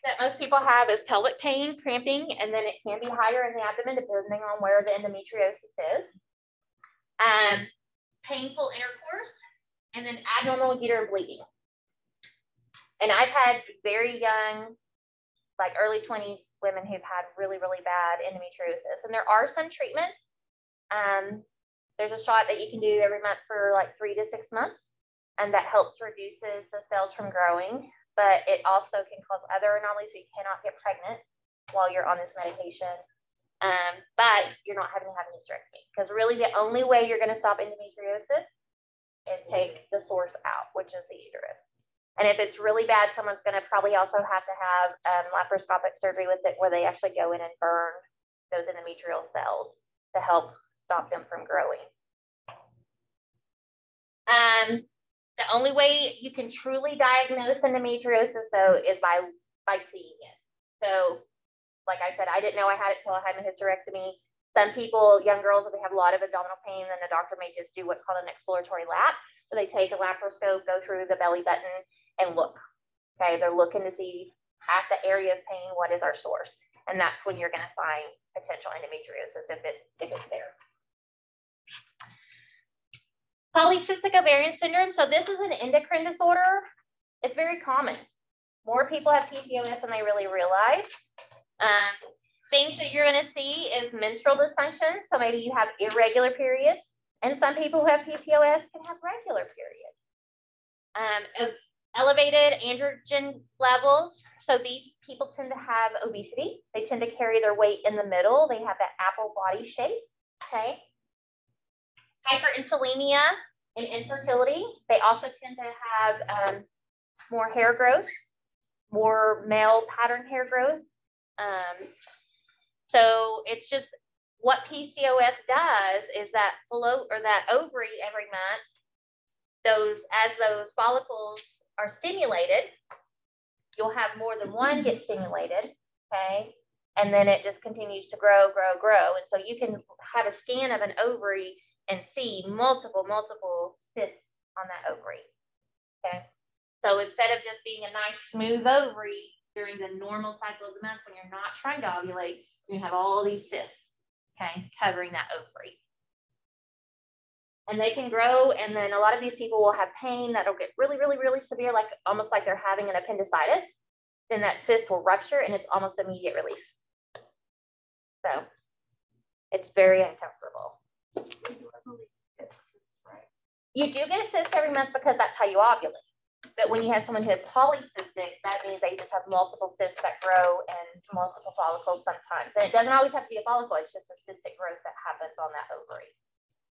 Speaker 2: that most people have is pelvic pain, cramping, and then it can be higher in the abdomen depending on where the endometriosis is. Painful intercourse, and then abnormal uterine bleeding. And I've had very young, like early 20s women who've had really, really bad endometriosis. And there are some treatments. There's a shot that you can do every month for like 3 to 6 months, and that helps reduces the cells from growing. But it also can cause other anomalies, so you cannot get pregnant while you're on this medication. But you're not having to have a hysterectomy, because really the only way you're going to stop endometriosis is take the source out, which is the uterus. And if it's really bad, someone's going to probably also have to have laparoscopic surgery with it, where they actually go in and burn those endometrial cells to help stop them from growing. The only way you can truly diagnose endometriosis, though, is by seeing it. So, like I said, I didn't know I had it till I had my hysterectomy. Some people, young girls, if they have a lot of abdominal pain, then the doctor may just do what's called an exploratory lap, where they take a laparoscope, go through the belly button, and look. Okay, they're looking to see at the area of pain, what is our source, and that's when you're going to find potential endometriosis if it's there. Polycystic ovarian syndrome. So this is an endocrine disorder. It's very common. More people have PCOS than they really realize. Things that you're going to see is menstrual dysfunction. So maybe you have irregular periods, and some people who have PCOS can have regular periods. Elevated androgen levels. So these people tend to have obesity. They tend to carry their weight in the middle. They have that apple body shape. Okay. Hyperinsulinemia and infertility. They also tend to have more hair growth, more male pattern hair growth. So it's just what PCOS does is that that ovary every month, as those follicles are stimulated, you'll have more than one get stimulated, okay? And then it just continues to grow. And so you can have a scan of an ovary and see multiple cysts on that ovary, okay? So instead of just being a nice smooth ovary during the normal cycle of the month when you're not trying to ovulate, you have all these cysts, okay, covering that ovary. And they can grow, and then a lot of these people will have pain that'll get really severe, like almost like they're having an appendicitis. Then that cyst will rupture, and it's almost immediate relief. So it's very uncomfortable. You do get a cyst every month because that's how you ovulate. But when you have someone who is polycystic, that means they just have multiple cysts that grow and multiple follicles sometimes. And it doesn't always have to be a follicle. It's just a cystic growth that happens on that ovary.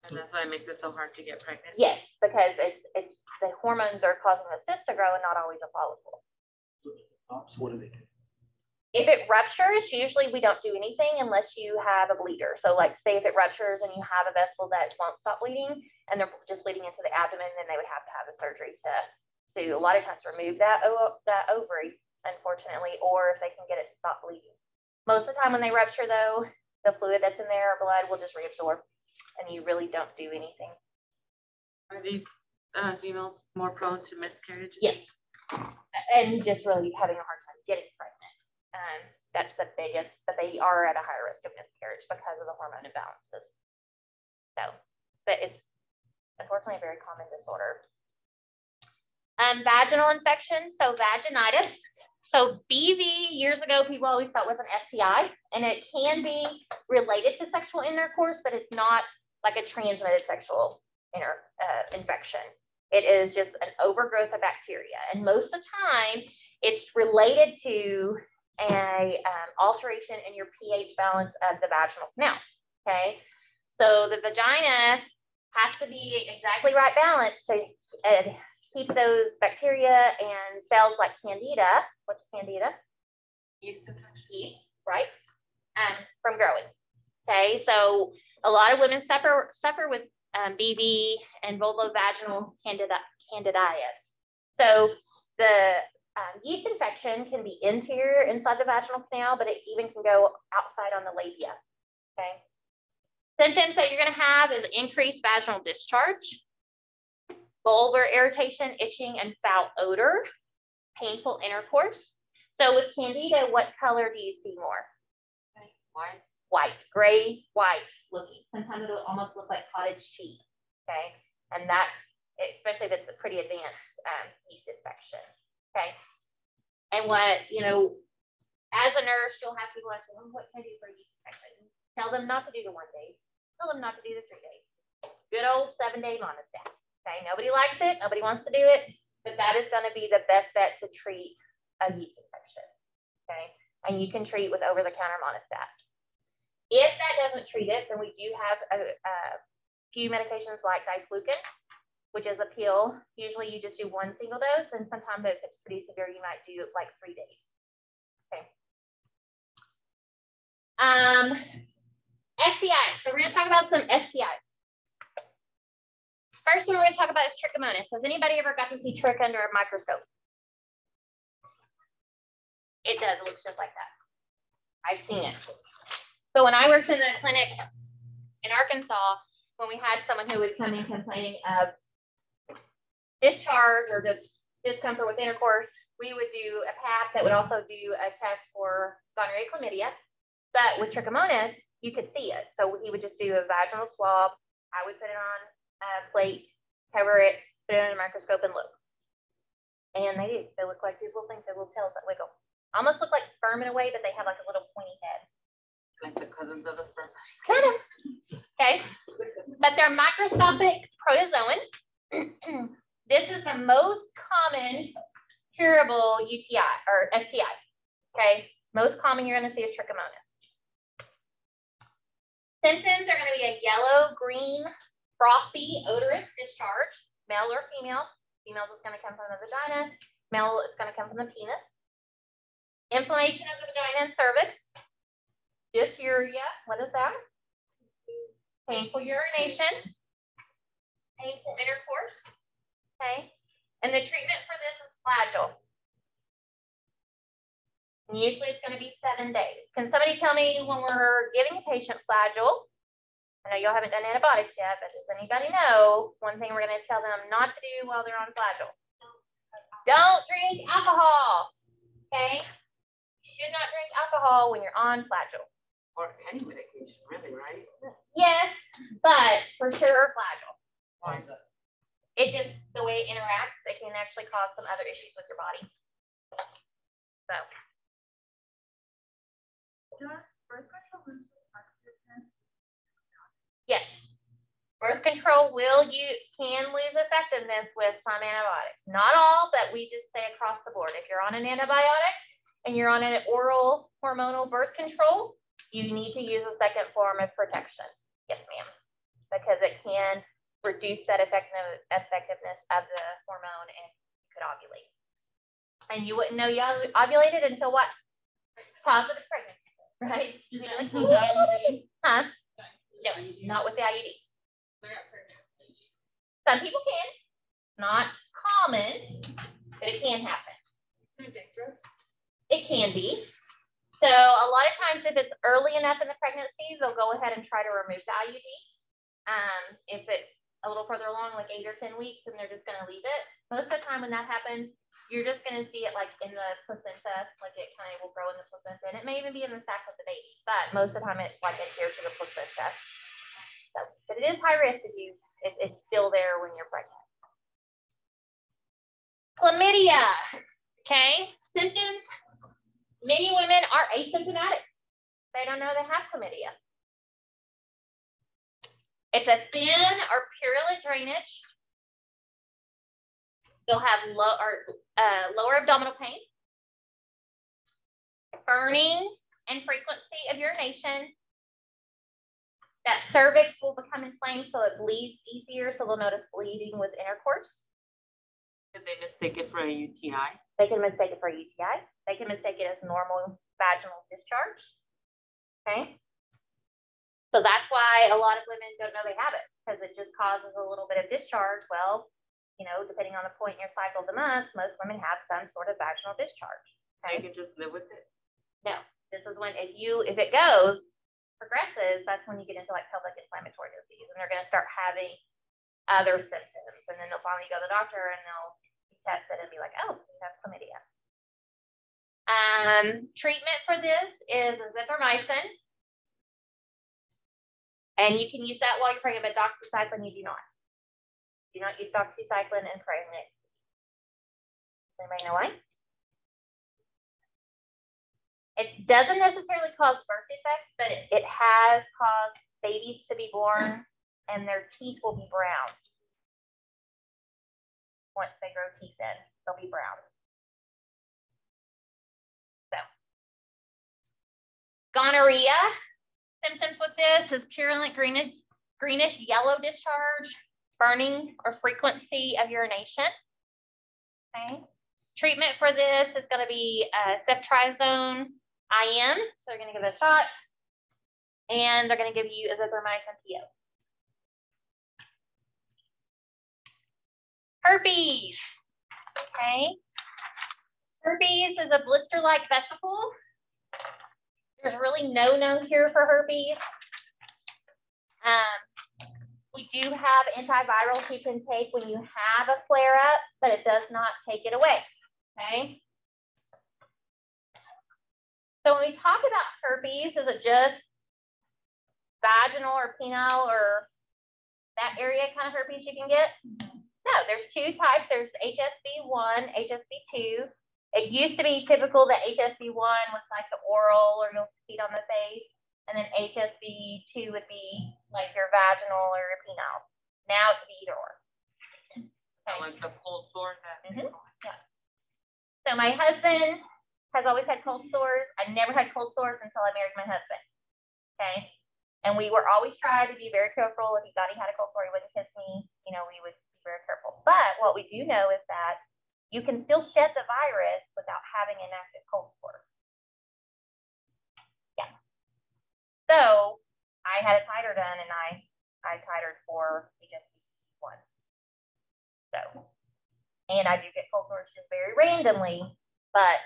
Speaker 3: And that's why it makes it so hard to get pregnant.
Speaker 2: Yes, because it's the hormones are causing the cyst to grow and not always a follicle.
Speaker 5: So what do they do?
Speaker 2: If it ruptures, usually we don't do anything unless you have a bleeder. So like say if it ruptures and you have a vessel that won't stop bleeding and they're just bleeding into the abdomen, then they would have to have a surgery to a lot of times remove that ovary, unfortunately, or if they can get it to stop bleeding. Most of the time when they rupture though, the fluid that's in there or blood will just reabsorb and you really don't do anything.
Speaker 3: Are these females more prone to miscarriage?
Speaker 2: Yes. And just really having a hard time getting pregnant. That's the biggest, but they are at a higher risk of miscarriage because of the hormone imbalances. So, but it's unfortunately a very common disorder. Vaginal infection, so vaginitis. So BV, years ago, people always thought was an STI, and it can be related to sexual intercourse, but it's not like a transmitted sexual infection. It is just an overgrowth of bacteria. And most of the time, it's related to a alteration in your pH balance of the vaginal canal, okay? So the vagina has to be exactly right balance to keep those bacteria and cells like Candida, what's Candida?
Speaker 3: Yeast infection.
Speaker 2: Yeast, right? From growing, okay? So a lot of women suffer with BV and vulvovaginal candidiasis. So the yeast infection can be interior inside the vaginal canal, but it even can go outside on the labia, okay? Symptoms that you're gonna have is increased vaginal discharge, vulvar irritation, itching, and foul odor, painful intercourse. So with Candida, what color do you see more?
Speaker 3: White.
Speaker 2: White, gray, white looking. Sometimes it'll almost look like cottage cheese, okay? And that's, especially if it's a pretty advanced yeast infection, okay? And what, as a nurse, you'll have people ask, well, what can I do for a yeast infection? Tell them not to do the 1 day. Tell them not to do the 3 days. Good old 7-day monostat, okay? Nobody likes it, nobody wants to do it, but that is gonna be the best bet to treat a yeast infection, okay? And you can treat with over-the-counter monostat. If that doesn't treat it, then we do have a few medications like diflucan, which is a pill. Usually you just do 1 single dose, and sometimes if it's pretty severe, you might do like 3 days. Okay. STIs. So we're going to talk about some STIs. First one we're going to talk about is trichomonas. Has anybody ever got to see trick under a microscope? It does. It looks just like that. I've seen it. So when I worked in the clinic in Arkansas, when we had someone who was coming complaining of discharge or just discomfort with intercourse, we would do a PAP that would also do a test for gonorrhea, chlamydia. But with trichomonas, you could see it. So he would just do a vaginal swab. I would put it on a plate, cover it, put it in a microscope, and look. And they do. They look like these little things, they're little tails that wiggle. Almost look like sperm in a way, but they have like a little pointy head.
Speaker 3: Like the cousins of the sperm.
Speaker 2: Kind of. Okay. But they're microscopic protozoan. This is the most common curable UTI or STI. Okay. Most common you're going to see is trichomonas. Symptoms are going to be a yellow, green, frothy, odorous discharge, male or female. Female is going to come from the vagina. Male is going to come from the penis. Inflammation of the vagina and cervix. Dysuria, what is that? Painful urination. Painful intercourse. Okay. And the treatment for this is Flagyl. And usually it's going to be 7 days. Can somebody tell me when we're giving a patient Flagyl? I know y'all haven't done antibiotics yet, but does anybody know one thing we're going to tell them not to do while they're on Flagyl? Don't drink alcohol. Okay? You should not drink alcohol when you're on Flagyl.
Speaker 3: Or any medication, really, right?
Speaker 2: Yes, but for sure Flagyl.
Speaker 5: Why is that?
Speaker 2: It just, the way it interacts, it can actually cause some other issues with your body. So. Yes. Birth control can lose effectiveness with some antibiotics. Not all, but we just say across the board. If you're on an antibiotic and you're on an oral hormonal birth control, you need to use a second form of protection. Yes, ma'am. Because it can reduce that effectiveness of the hormone and you could ovulate. And you wouldn't know you ovulated until what? Positive pregnancy, right? Huh? No, not with the IUD. Some people can. Not common, but it can happen. It can be. So a lot of times if it's early enough in the pregnancy, they'll go ahead and try to remove the IUD. If it's a little further along, like 8 or 10 weeks, and they're just going to leave it. Most of the time when that happens, you're just going to see it like in the placenta, like it kind of will grow in the placenta, and it may even be in the sac of the baby, but most of the time it's like adhered to the placenta. So, but it is high risk if it's still there when you're pregnant. Chlamydia, okay? Symptoms, many women are asymptomatic. They don't know they have chlamydia. It's a thin or purulent drainage. They'll have lower abdominal pain, burning and frequency of urination. That cervix will become inflamed so it bleeds easier, so they'll notice bleeding with intercourse.
Speaker 3: Did they mistake it for a UTI?
Speaker 2: They can mistake it for a UTI. They can mistake it as normal vaginal discharge. Okay. So that's why a lot of women don't know they have it, because it just causes a little bit of discharge. Well, you know, depending on the point in your cycle of the month, most women have some sort of vaginal discharge. Okay.
Speaker 3: You can just live with it?
Speaker 2: No, this is when if it progresses, that's when you get into like pelvic inflammatory disease, and they're going to start having other symptoms, and then they'll finally go to the doctor and they'll test it and be like, oh, you have chlamydia. Treatment for this is azithromycin, and you can use that while you're pregnant, but doxycycline you do not. Do not use doxycycline in pregnancy. Does anybody know why? It doesn't necessarily cause birth defects, but it has caused babies to be born and their teeth will be brown. Once they grow teeth in, they'll be brown. So, gonorrhea. Symptoms with this is purulent greenish yellow discharge, burning or frequency of urination. Okay. Treatment for this is going to be ceftriaxone IM, so they're going to give it a shot, and they're going to give you azithromycin PO. Herpes, okay? Herpes is a blister-like vesicle. There's really no known cure for herpes. We do have antivirals you can take when you have a flare-up, but it does not take it away, okay? So when we talk about herpes, is it just vaginal or penile or that area kind of herpes you can get? No, there's two types. There's HSV1, HSV2. It used to be typical that HSV1 was like the oral or you'll see it on the face. And then HSV2 would be like your vaginal or your penile. Now it could be either or. Okay.
Speaker 3: Like the cold sore?
Speaker 2: Yeah. So my husband has always had cold sores. I never had cold sores until I married my husband. Okay. And we were always trying to be very careful. If he thought he had a cold sore, he wouldn't kiss me. You know, we would be very careful. But what we do know is that you can still shed the virus without having an active cold sore. Yeah. So I had a titer done, and I titered for HSV-1. So, and I do get cold sores just very randomly, but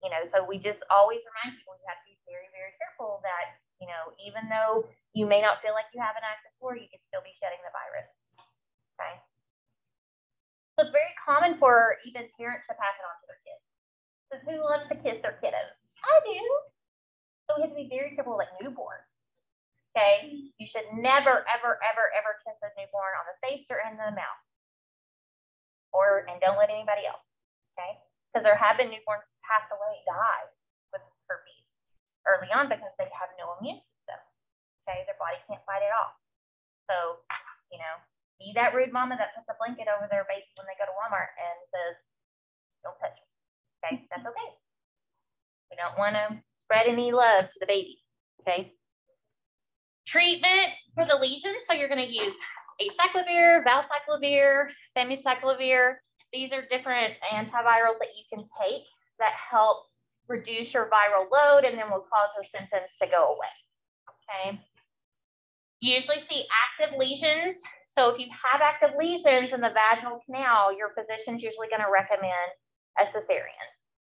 Speaker 2: you know, so we just always remind people you have to be very, very careful that, you know, even though you may not feel like you have an active sore, you can still be shedding the virus. Okay. So it's very common for even parents to pass it on to their kids. Because who loves to kiss their kiddos? I do. So we have to be very careful like newborns. Okay. You should never, ever, ever, ever kiss a newborn on the face or in the mouth. And don't let anybody else. Okay. Because there have been newborns pass away, die with herpes early on because they have no immune system. Okay, their body can't fight it off. So, you know, be that rude mama that puts a blanket over their baby when they go to Walmart and says, "Don't touch me." Okay, that's okay. We don't want to spread any love to the baby. Okay. Treatment for the lesions. So you're going to use acyclovir, valcyclovir, famiciclovir. These are different antivirals that you can take that help reduce your viral load and then will cause your symptoms to go away. Okay. You usually see active lesions. So if you have active lesions in the vaginal canal, your physician's usually going to recommend a cesarean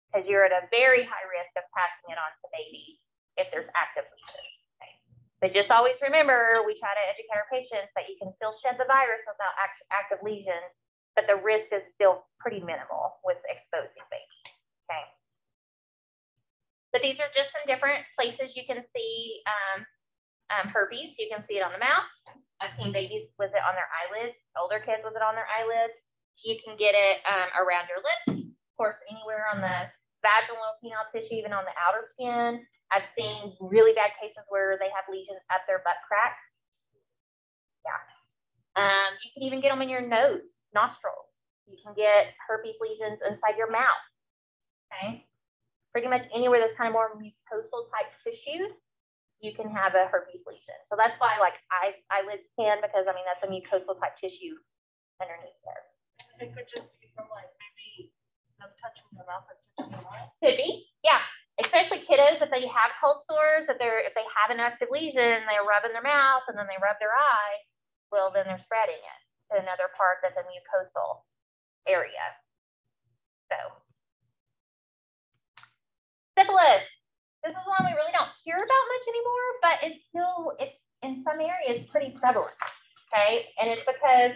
Speaker 2: because you're at a very high risk of passing it on to baby if there's active lesions. Okay. But just always remember, we try to educate our patients that you can still shed the virus without active lesions, but the risk is still pretty minimal with exposing baby. Okay. But these are just some different places you can see herpes. You can see it on the mouth. I've seen babies with it on their eyelids, older kids with it on their eyelids. You can get it around your lips, of course, anywhere on the vaginal penile tissue, even on the outer skin. I've seen really bad cases where they have lesions up their butt crack. Yeah. You can even get them in your nose, nostrils. You can get herpes lesions inside your mouth. Okay. Pretty much anywhere there's kind of more mucosal type tissues, you can have a herpes lesion. So that's why like eyelids can, because I mean, that's a mucosal type tissue underneath there.
Speaker 1: It could just be from like maybe them touching their mouth or touching their eye.
Speaker 2: Could be, yeah. Especially kiddos, if they have cold sores, if they have an active lesion, they rub in their mouth and then they rub their eye, well, then they're spreading it to another part that's a mucosal area. So syphilis. This is one we really don't hear about much anymore, but it's in some areas pretty prevalent. Okay, and it's because,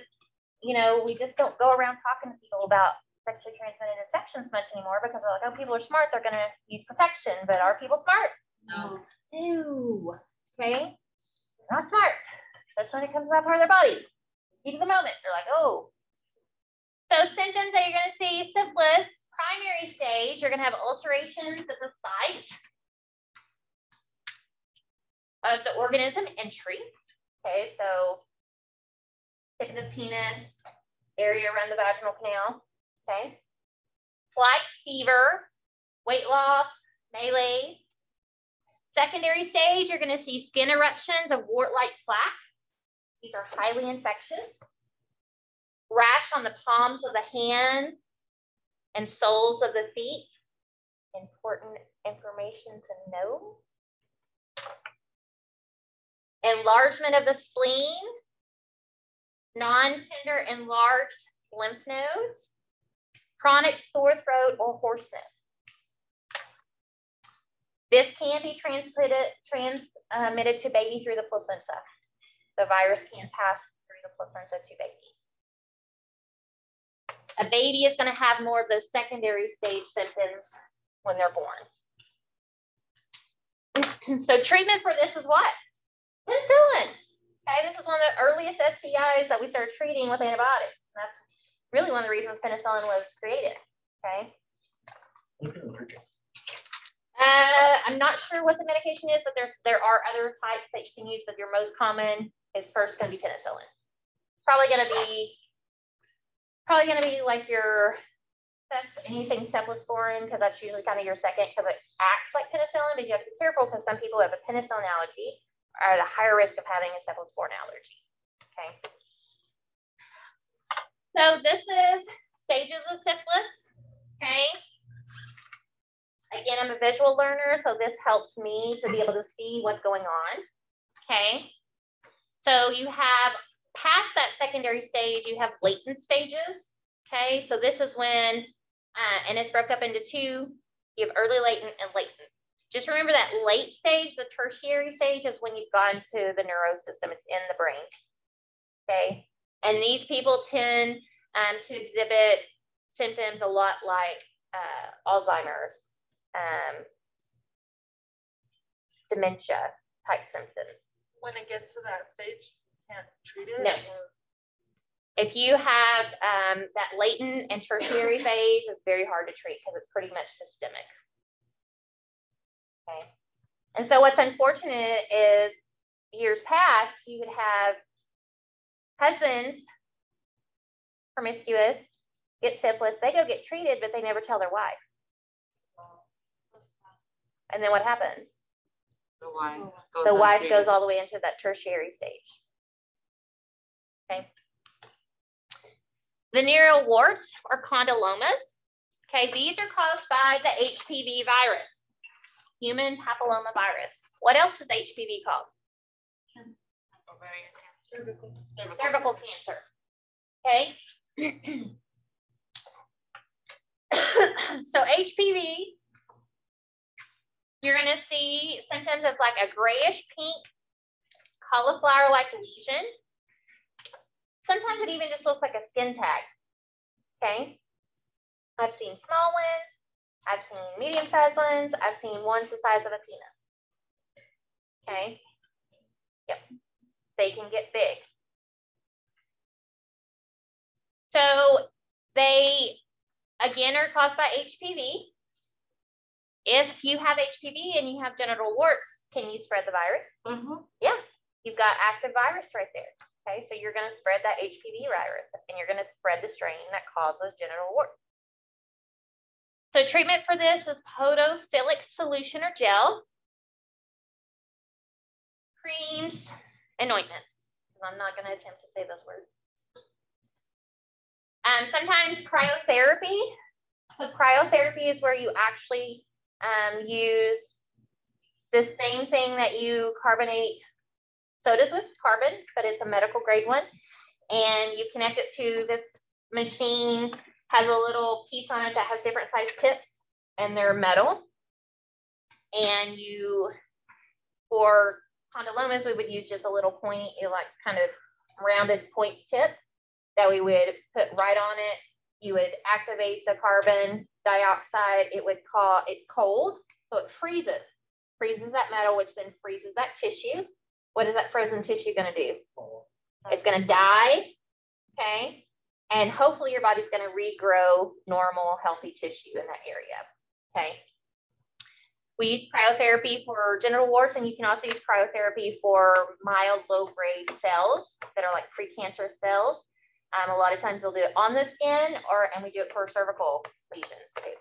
Speaker 2: you know, we just don't go around talking to people about sexually transmitted infections much anymore because we're like, oh, people are smart, they're gonna use protection, but are people smart?
Speaker 3: No.
Speaker 2: No. Okay, they're not smart, especially when it comes to that part of their body. Heat of the moment, they're like, oh. So symptoms that you're gonna see: syphilis, primary stage, you're gonna have ulcerations at the site of the organism entry. Okay, so tip of the penis, area around the vaginal canal. Okay, slight fever, weight loss, malaise. Secondary stage, you're going to see skin eruptions of wart-like plaques. These are highly infectious. Rash on the palms of the hands and soles of the feet. Important information to know. Enlargement of the spleen. Non-tender enlarged lymph nodes. Chronic sore throat or hoarseness. This can be transmitted to baby through the placenta. The virus can pass through the placenta to baby. A baby is going to have more of those secondary stage symptoms when they're born. So treatment for this is what? Penicillin. Okay, this is one of the earliest STIs that we started treating with antibiotics. And that's really one of the reasons penicillin was created. Okay. I'm not sure what the medication is, but there are other types that you can use, but your most common is first going to be penicillin. Probably going to be like your anything cephalosporin, because that's usually kind of your second, because it acts like penicillin, but you have to be careful because some people have a penicillin allergy are at a higher risk of having a cephalosporin allergy. Okay. So this is stages of syphilis. Okay. Again, I'm a visual learner, so this helps me to be able to see what's going on. Okay. So you have past that secondary stage, you have latent stages. Okay. So this is when, and it's broke up into two. You have early latent and latent. Just remember that late stage, the tertiary stage, is when you've gone to the nervous system. It's in the brain. Okay. And these people tend to exhibit symptoms a lot like Alzheimer's, dementia type symptoms.
Speaker 1: When it gets to that stage, can't treat it?
Speaker 2: No.
Speaker 1: Or...
Speaker 2: If you have that latent and tertiary phase, it's very hard to treat because it's pretty much systemic. Okay. And so what's unfortunate is years past, you would have cousins, promiscuous, get syphilis, they go get treated, but they never tell their wife. And then what happens? The wife goes all the way into that tertiary stage. Okay. Venereal warts or condylomas. Okay, these are caused by the HPV virus, human papilloma virus. What else does HPV cause? Cervical cancer. Okay. So HPV, you're going to see symptoms of like a grayish pink cauliflower-like lesion. Sometimes it even just looks like a skin tag. Okay. I've seen small ones. I've seen medium-sized ones. I've seen ones the size of a penis. Okay. Yep. They can get big. So they, again, are caused by HPV. If you have HPV and you have genital warts, can you spread the virus?
Speaker 3: Mm-hmm.
Speaker 2: Yeah. You've got active virus right there. Okay. So you're going to spread that HPV virus and you're going to spread the strain that causes genital warts. So treatment for this is podophilic solution or gel, creams, and ointments. I'm not going to attempt to say those words. Sometimes cryotherapy. So cryotherapy is where you actually use the same thing that you carbonate sodas with, carbon, but it's a medical grade one. And you connect it to this machine, has a little piece on it that has different size tips, and they're metal. And you, for condylomas, we would use just a little pointy, like kind of rounded point tip that we would put right on it. You would activate the carbon dioxide. It would cause, it's cold, so it freezes that metal, which then freezes that tissue. What is that frozen tissue going to do? It's going to die, okay? And hopefully your body's going to regrow normal, healthy tissue in that area, okay? We use cryotherapy for genital warts, and you can also use cryotherapy for mild, low-grade cells that are like precancerous cells. A lot of times we'll do it on the skin, and we do it for cervical lesions too.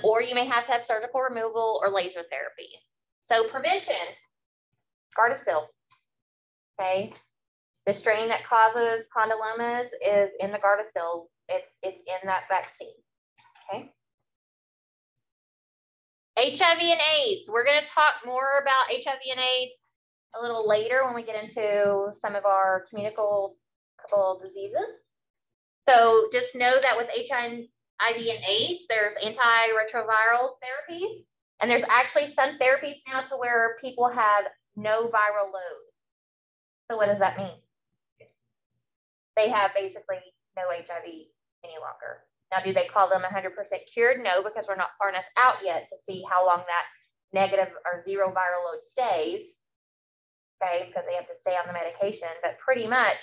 Speaker 2: Or you may have to have surgical removal or laser therapy. So prevention, Gardasil, okay? The strain that causes condylomas is in the Gardasil. It's in that vaccine, okay? HIV and AIDS. We're going to talk more about HIV and AIDS a little later when we get into some of our communicable diseases. So just know that with HIV and AIDS, there's antiretroviral therapies, and there's actually some therapies now to where people have no viral load. So what does that mean? They have basically no HIV any longer. Now, do they call them 100% cured? No, because we're not far enough out yet to see how long that negative or zero viral load stays, okay, because they have to stay on the medication, but pretty much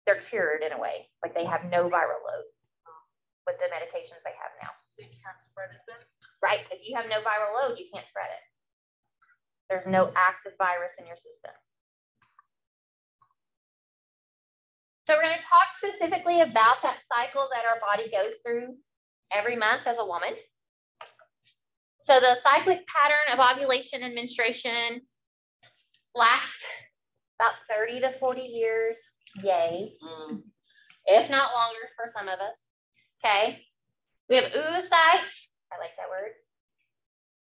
Speaker 2: they're cured in a way, like they have no viral load with the medications they have now.
Speaker 1: They can't spread it then?
Speaker 2: Right, if you have no viral load, you can't spread it. There's no active virus in your system. So we're going to talk specifically about that cycle that our body goes through every month as a woman. So the cyclic pattern of ovulation and menstruation last about 30 to 40 years, yay,
Speaker 3: Mm.
Speaker 2: if not longer for some of us, okay? We have oocytes, I like that word.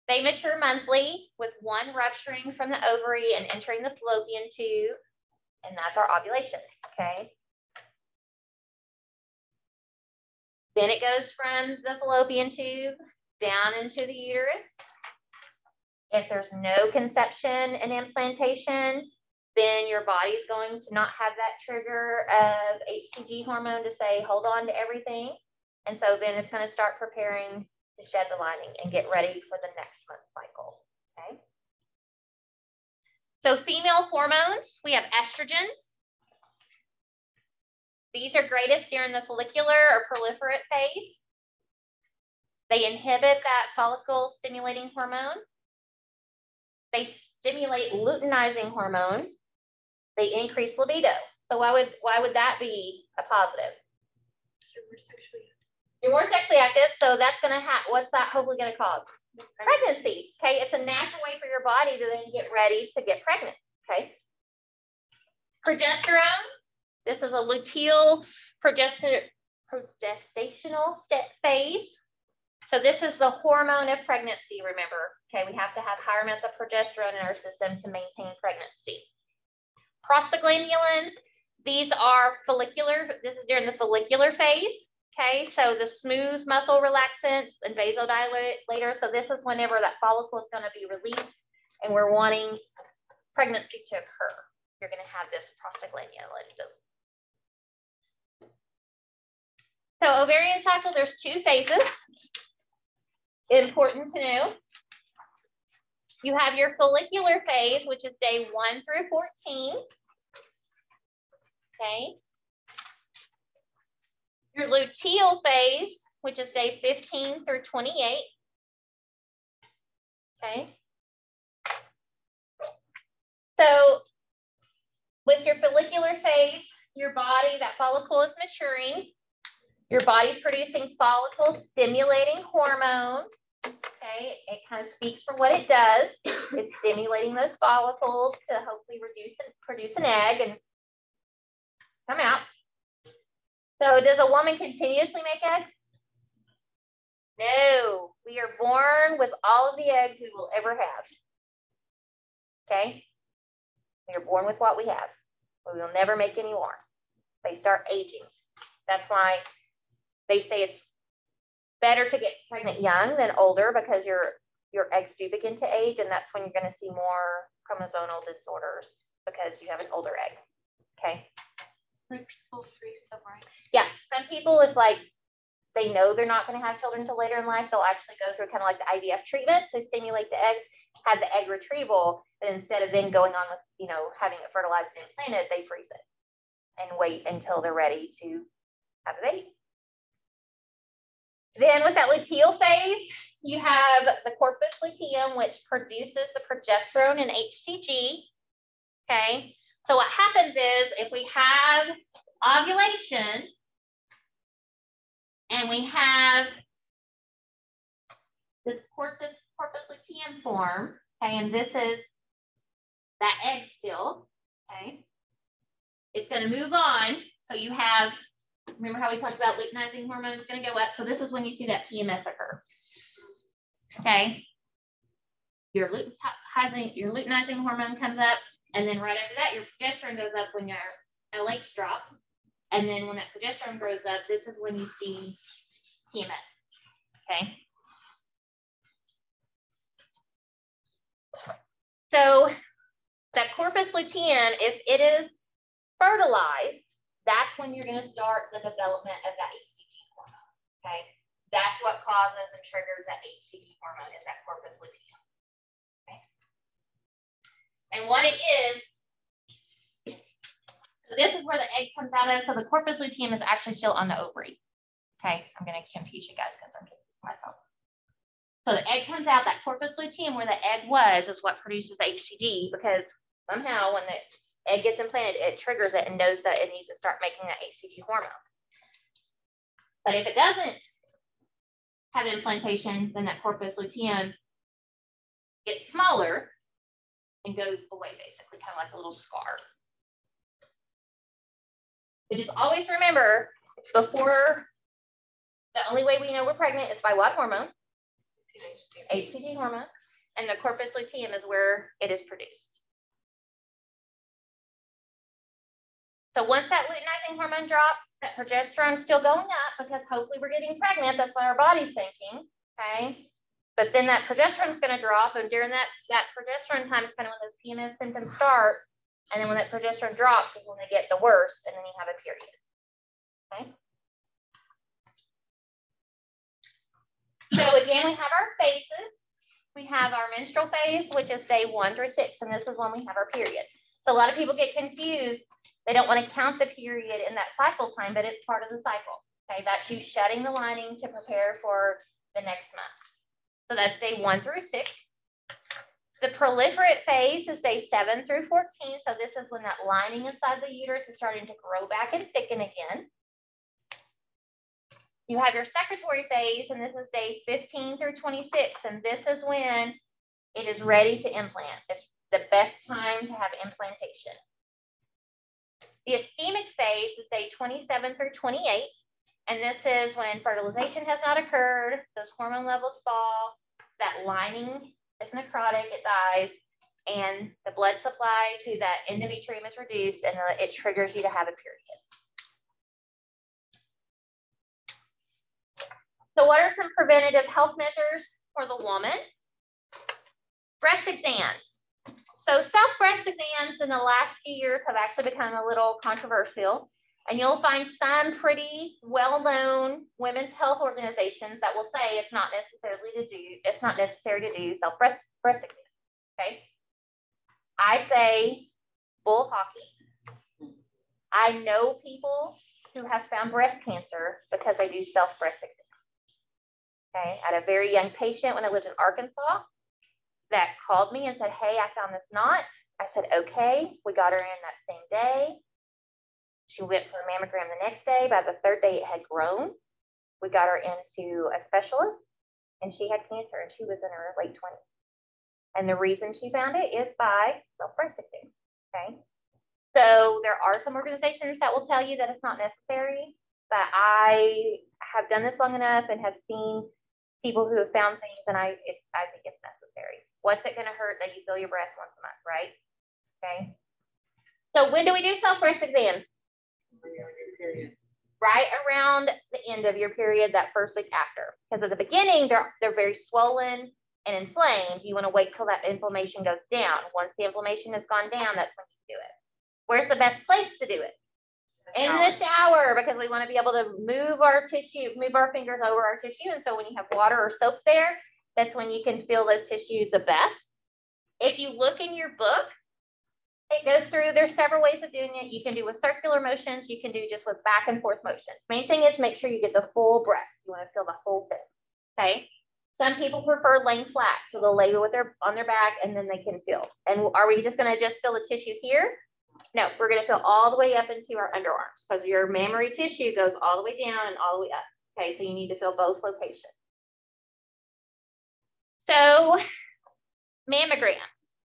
Speaker 2: They mature monthly with one rupturing from the ovary and entering the fallopian tube, and that's our ovulation, okay? Then it goes from the fallopian tube down into the uterus. If there's no conception and implantation, then your body's going to not have that trigger of HCG hormone to say, hold on to everything. And so then it's going to start preparing to shed the lining and get ready for the next month cycle, okay? So female hormones, we have estrogens. These are greatest during the follicular or proliferate phase. They inhibit that follicle stimulating hormone. They stimulate luteinizing hormone. They increase libido. So why would that be a positive? You're more sexually active, so that's going to what's that hopefully going to cause? Pregnancy, okay? It's a natural way for your body to then get ready to get pregnant, okay? Progesterone, this is a luteal progestational phase. So this is the hormone of pregnancy, remember, okay? We have to have higher amounts of progesterone in our system to maintain pregnancy. Prostaglandins, these are follicular, this is during the follicular phase. Okay, so the smooth muscle relaxants and vasodilator. So this is whenever that follicle is going to be released and we're wanting pregnancy to occur. You're going to have this prostaglandin. So ovarian cycle, there's 2 phases. Important to know. You have your follicular phase, which is day 1 through 14. Okay. Your luteal phase, which is day 15 through 28. Okay. So with your follicular phase, your body, that follicle is maturing. Your body's producing follicle stimulating hormone. Okay, it kind of speaks for what it does. It's stimulating those follicles to hopefully produce an egg and come out. So does a woman continuously make eggs? No, we are born with all of the eggs we will ever have. Okay, we are born with what we have. We will never make any more. They start aging. That's why they say it's better to get pregnant young than older because your eggs do begin to age, and that's when you're going to see more chromosomal disorders because you have an older egg. Okay.
Speaker 1: Like people freeze them, right?
Speaker 2: Yeah, some people, it's like they know they're not going to have children until later in life. They'll actually go through kind of like the IVF treatment to stimulate the eggs, have the egg retrieval, and instead of then going on with, having it fertilized and implanted, they freeze it and wait until they're ready to have a baby. Then with that luteal phase, you have the corpus luteum, which produces the progesterone and HCG. Okay. So what happens is if we have ovulation and we have this corpus luteum form, okay, and this is that egg still, okay, it's going to move on. So you have, remember how we talked about luteinizing hormone is going to go up. So this is when you see that PMS occur. Okay. Your luteinizing hormone comes up. And then right after that, your progesterone goes up when your LH drops. And then when that progesterone grows up, this is when you see PMS. Okay. So that corpus luteum, if it is fertilized, that's when you're going to start the development of that HCG hormone. Okay. That's what causes and triggers that HCG hormone is that corpus luteum. And what it is, so this is where the egg comes out of. So the corpus luteum is actually still on the ovary. Okay, I'm going to confuse you guys because I'm confusing myself. So the egg comes out, that corpus luteum where the egg was is what produces HCG because somehow when the egg gets implanted, it triggers it and knows that it needs to start making that HCG hormone. But if it doesn't have implantation, then that corpus luteum gets smaller. and goes away, basically, kind of like a little scar. But just always remember, before, the only way we know we're pregnant is by what hormone? HCG hormone. And the corpus luteum is where it is produced. So once that luteinizing hormone drops, that progesterone is still going up because hopefully we're getting pregnant. That's what our body's thinking, okay? But then that progesterone is going to drop, and during that progesterone time is kind of when those PMS symptoms start, and then when that progesterone drops is when they get the worst, and then you have a period, okay? So again, we have our phases. We have our menstrual phase, which is day 1 through 6, and this is when we have our period. So a lot of people get confused. They don't want to count the period in that cycle time, but it's part of the cycle. Okay, that's you shedding the lining to prepare for the next month. So that's day 1 through 6. The proliferate phase is day 7 through 14. So this is when that lining inside the uterus is starting to grow back and thicken again. You have your secretory phase, and this is day 15 through 26. And this is when it is ready to implant. It's the best time to have implantation. The ischemic phase is day 27 through 28, and this is when fertilization has not occurred, those hormone levels fall, that lining is necrotic, it dies, and the blood supply to that endometrium is reduced, and it triggers you to have a period. So what are some preventative health measures for the woman? Breast exams. So self-breast exams in the last few years have actually become a little controversial, and you'll find some pretty well-known women's health organizations that will say it's not necessary to do self-breast exams. Okay, I say bull hockey. I know people who have found breast cancer because they do self-breast exams. Okay, I had a very young patient when I lived in Arkansas that called me and said, hey, I found this knot. I said, okay. We got her in that same day. She went for a mammogram the next day. By the 3rd day, it had grown. We got her into a specialist, and she had cancer, and she was in her late 20s. And the reason she found it is by self-breast exam, okay? So there are some organizations that will tell you that it's not necessary, but I have done this long enough and have seen people who have found things, and I think it's necessary. What's it going to hurt that you feel your breast once a month, right? Okay. So when do we do self-breast exams? Right around the end of your period, that first week after. Because at the beginning, they're very swollen and inflamed. You want to wait till that inflammation goes down. Once the inflammation has gone down, that's when you do it. Where's the best place to do it? In the shower, because we want to be able to move our tissue, move our fingers over our tissue. And so when you have water or soap there, that's when you can feel those tissues the best. If you look in your book, it goes through, there's several ways of doing it. You can do with circular motions. You can do just with back and forth motions. Main thing is make sure you get the full breast. You want to feel the whole thing, okay? Some people prefer laying flat. So they'll lay with on their back and then they can feel. And are we just going to just feel the tissue here? No, we're going to feel all the way up into our underarms because your mammary tissue goes all the way down and all the way up. Okay, so you need to feel both locations. So mammograms.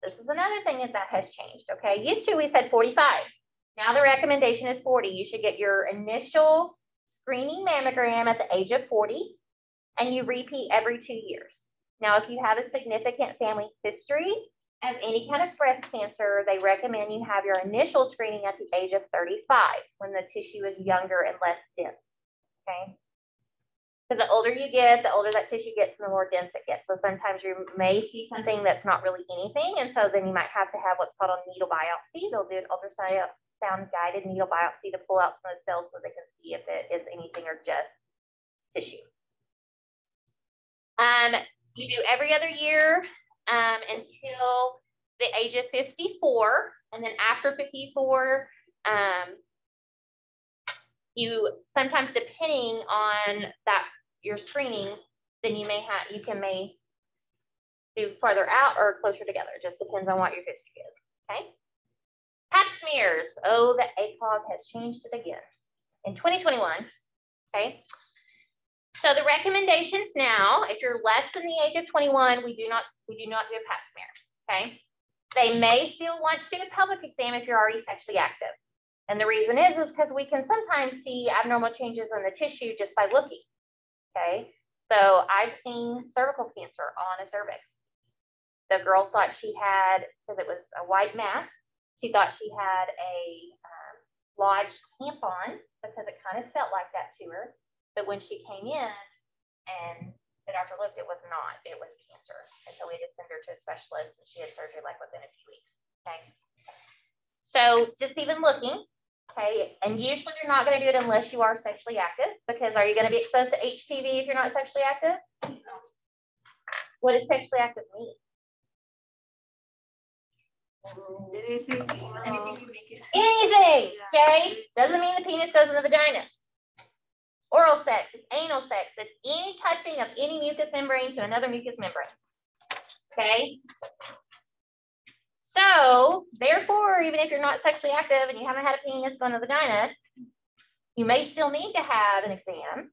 Speaker 2: This is another thing that has changed, okay? Used to we said 45. Now the recommendation is 40. You should get your initial screening mammogram at the age of 40, and you repeat every 2 years. Now, if you have a significant family history of any kind of breast cancer, they recommend you have your initial screening at the age of 35 when the tissue is younger and less dense, okay? Because the older you get, the older that tissue gets and the more dense it gets. So sometimes you may see something that's not really anything. And so then you might have to have what's called a needle biopsy. They'll do an ultrasound guided needle biopsy to pull out some of the cells so they can see if it is anything or just tissue. You do every other year until the age of 54. And then after 54, you sometimes, depending on that your screening, then you may do farther out or closer together. It just depends on what your history is. Okay. Pap smears. Oh, the ACOG has changed it again in 2021. Okay. So the recommendations now, if you're less than the age of 21, we do not do a pap smear. Okay. They may still want to do a pelvic exam if you're already sexually active. And the reason is because we can sometimes see abnormal changes in the tissue just by looking, okay? So I've seen cervical cancer on a cervix. The girl thought she had, because it was a white mass, she thought she had a lodged tampon because it kind of felt like that to her. But when she came in and the doctor looked, it was not, it was cancer. And so we had to send her to a specialist and she had surgery like within a few weeks, okay? So just even looking, okay, and usually you're not going to do it unless you are sexually active, because are you going to be exposed to HPV if you're not sexually active? What does sexually active mean?
Speaker 1: Anything you make it.
Speaker 2: Anything, okay? Doesn't mean the penis goes in the vagina. Oral sex, it's anal sex, it's any touching of any mucous membrane to another mucous membrane, okay? So, therefore, even if you're not sexually active and you haven't had a penis go in the vagina, you may still need to have an exam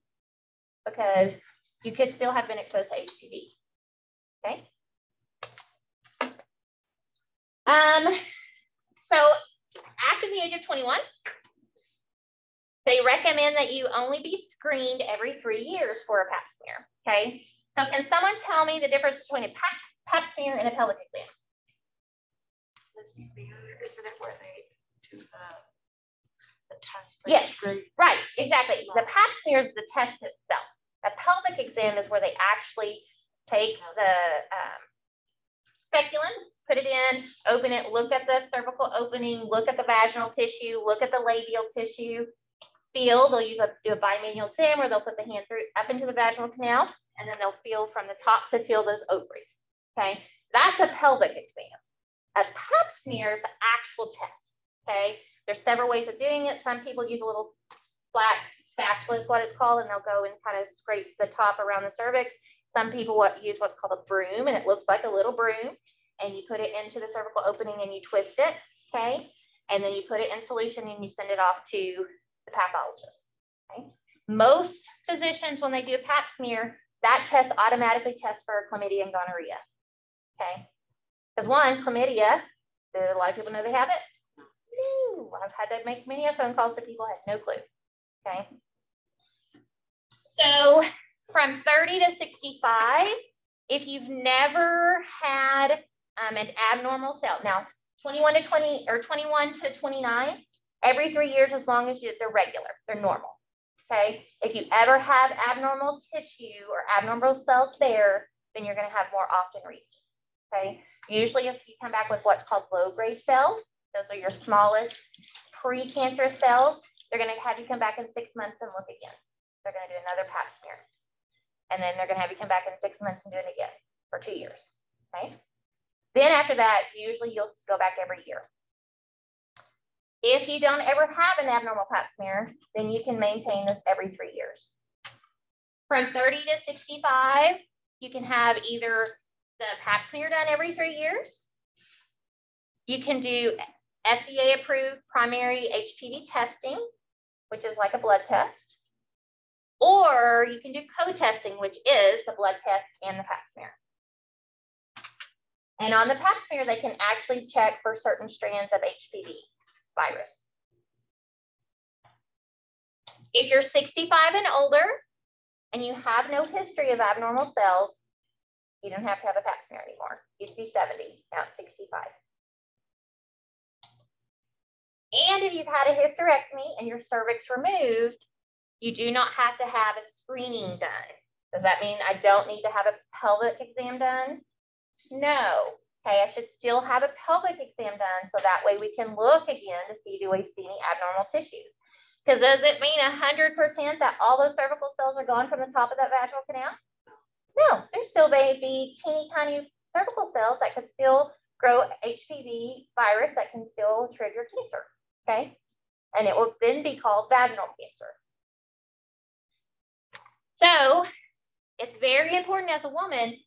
Speaker 2: because you could still have been exposed to HPV, okay? So after the age of 21, they recommend that you only be screened every 3 years for a pap smear, okay? So can someone tell me the difference between a pap smear and a pelvic exam?
Speaker 1: Isn't it where they do the test?
Speaker 2: Yes, right, exactly. The pap smear is the test itself. A pelvic exam is where they actually take the speculum, put it in, open it, look at the cervical opening, look at the vaginal tissue, look at the labial tissue, feel. They'll do a bimanual exam where they'll put the hand through up into the vaginal canal, and then they'll feel from the top to feel those ovaries, okay? That's a pelvic exam. A pap smear is the actual test, okay? There's several ways of doing it. Some people use a little flat spatula is what it's called, and they'll go and kind of scrape the top around the cervix. Some people use what's called a broom, and it looks like a little broom, and you put it into the cervical opening and you twist it, okay? And then you put it in solution and you send it off to the pathologist, okay? Most physicians, when they do a pap smear, that test automatically tests for chlamydia and gonorrhea, okay? Because one, chlamydia, do a lot of people know they have it? No, I've had to make many phone calls to people who had no clue, okay? So from 30 to 65, if you've never had an abnormal cell, now 21 to 20 or 21 to 29, every 3 years, as long as they're regular, they're normal, okay? If you ever have abnormal tissue or abnormal cells there, then you're gonna have more often repeats, okay? Usually if you come back with what's called low-grade cells, those are your smallest pre-cancerous cells, they're gonna have you come back in 6 months and look again. They're gonna do another pap smear. And then they're gonna have you come back in 6 months and do it again for 2 years, okay? Then after that, usually you'll go back every year. If you don't ever have an abnormal pap smear, then you can maintain this every 3 years. From 30 to 65, you can have either the pap smear done every 3 years. You can do FDA approved primary HPV testing, which is like a blood test. Or you can do co-testing, which is the blood test and the pap smear. And on the pap smear, they can actually check for certain strands of HPV virus. If you're 65 and older and you have no history of abnormal cells, you don't have to have a pap smear anymore. It used to be 70, now it's 65. And if you've had a hysterectomy and your cervix removed, you do not have to have a screening done. Does that mean I don't need to have a pelvic exam done? No. Okay, I should still have a pelvic exam done so that way we can look again to see, do we see any abnormal tissues? Because does it mean 100% that all those cervical cells are gone from the top of that vaginal canal? No, there still may be teeny tiny cervical cells that could still grow HPV virus that can still trigger cancer, okay? And it will then be called vaginal cancer. So it's very important as a woman,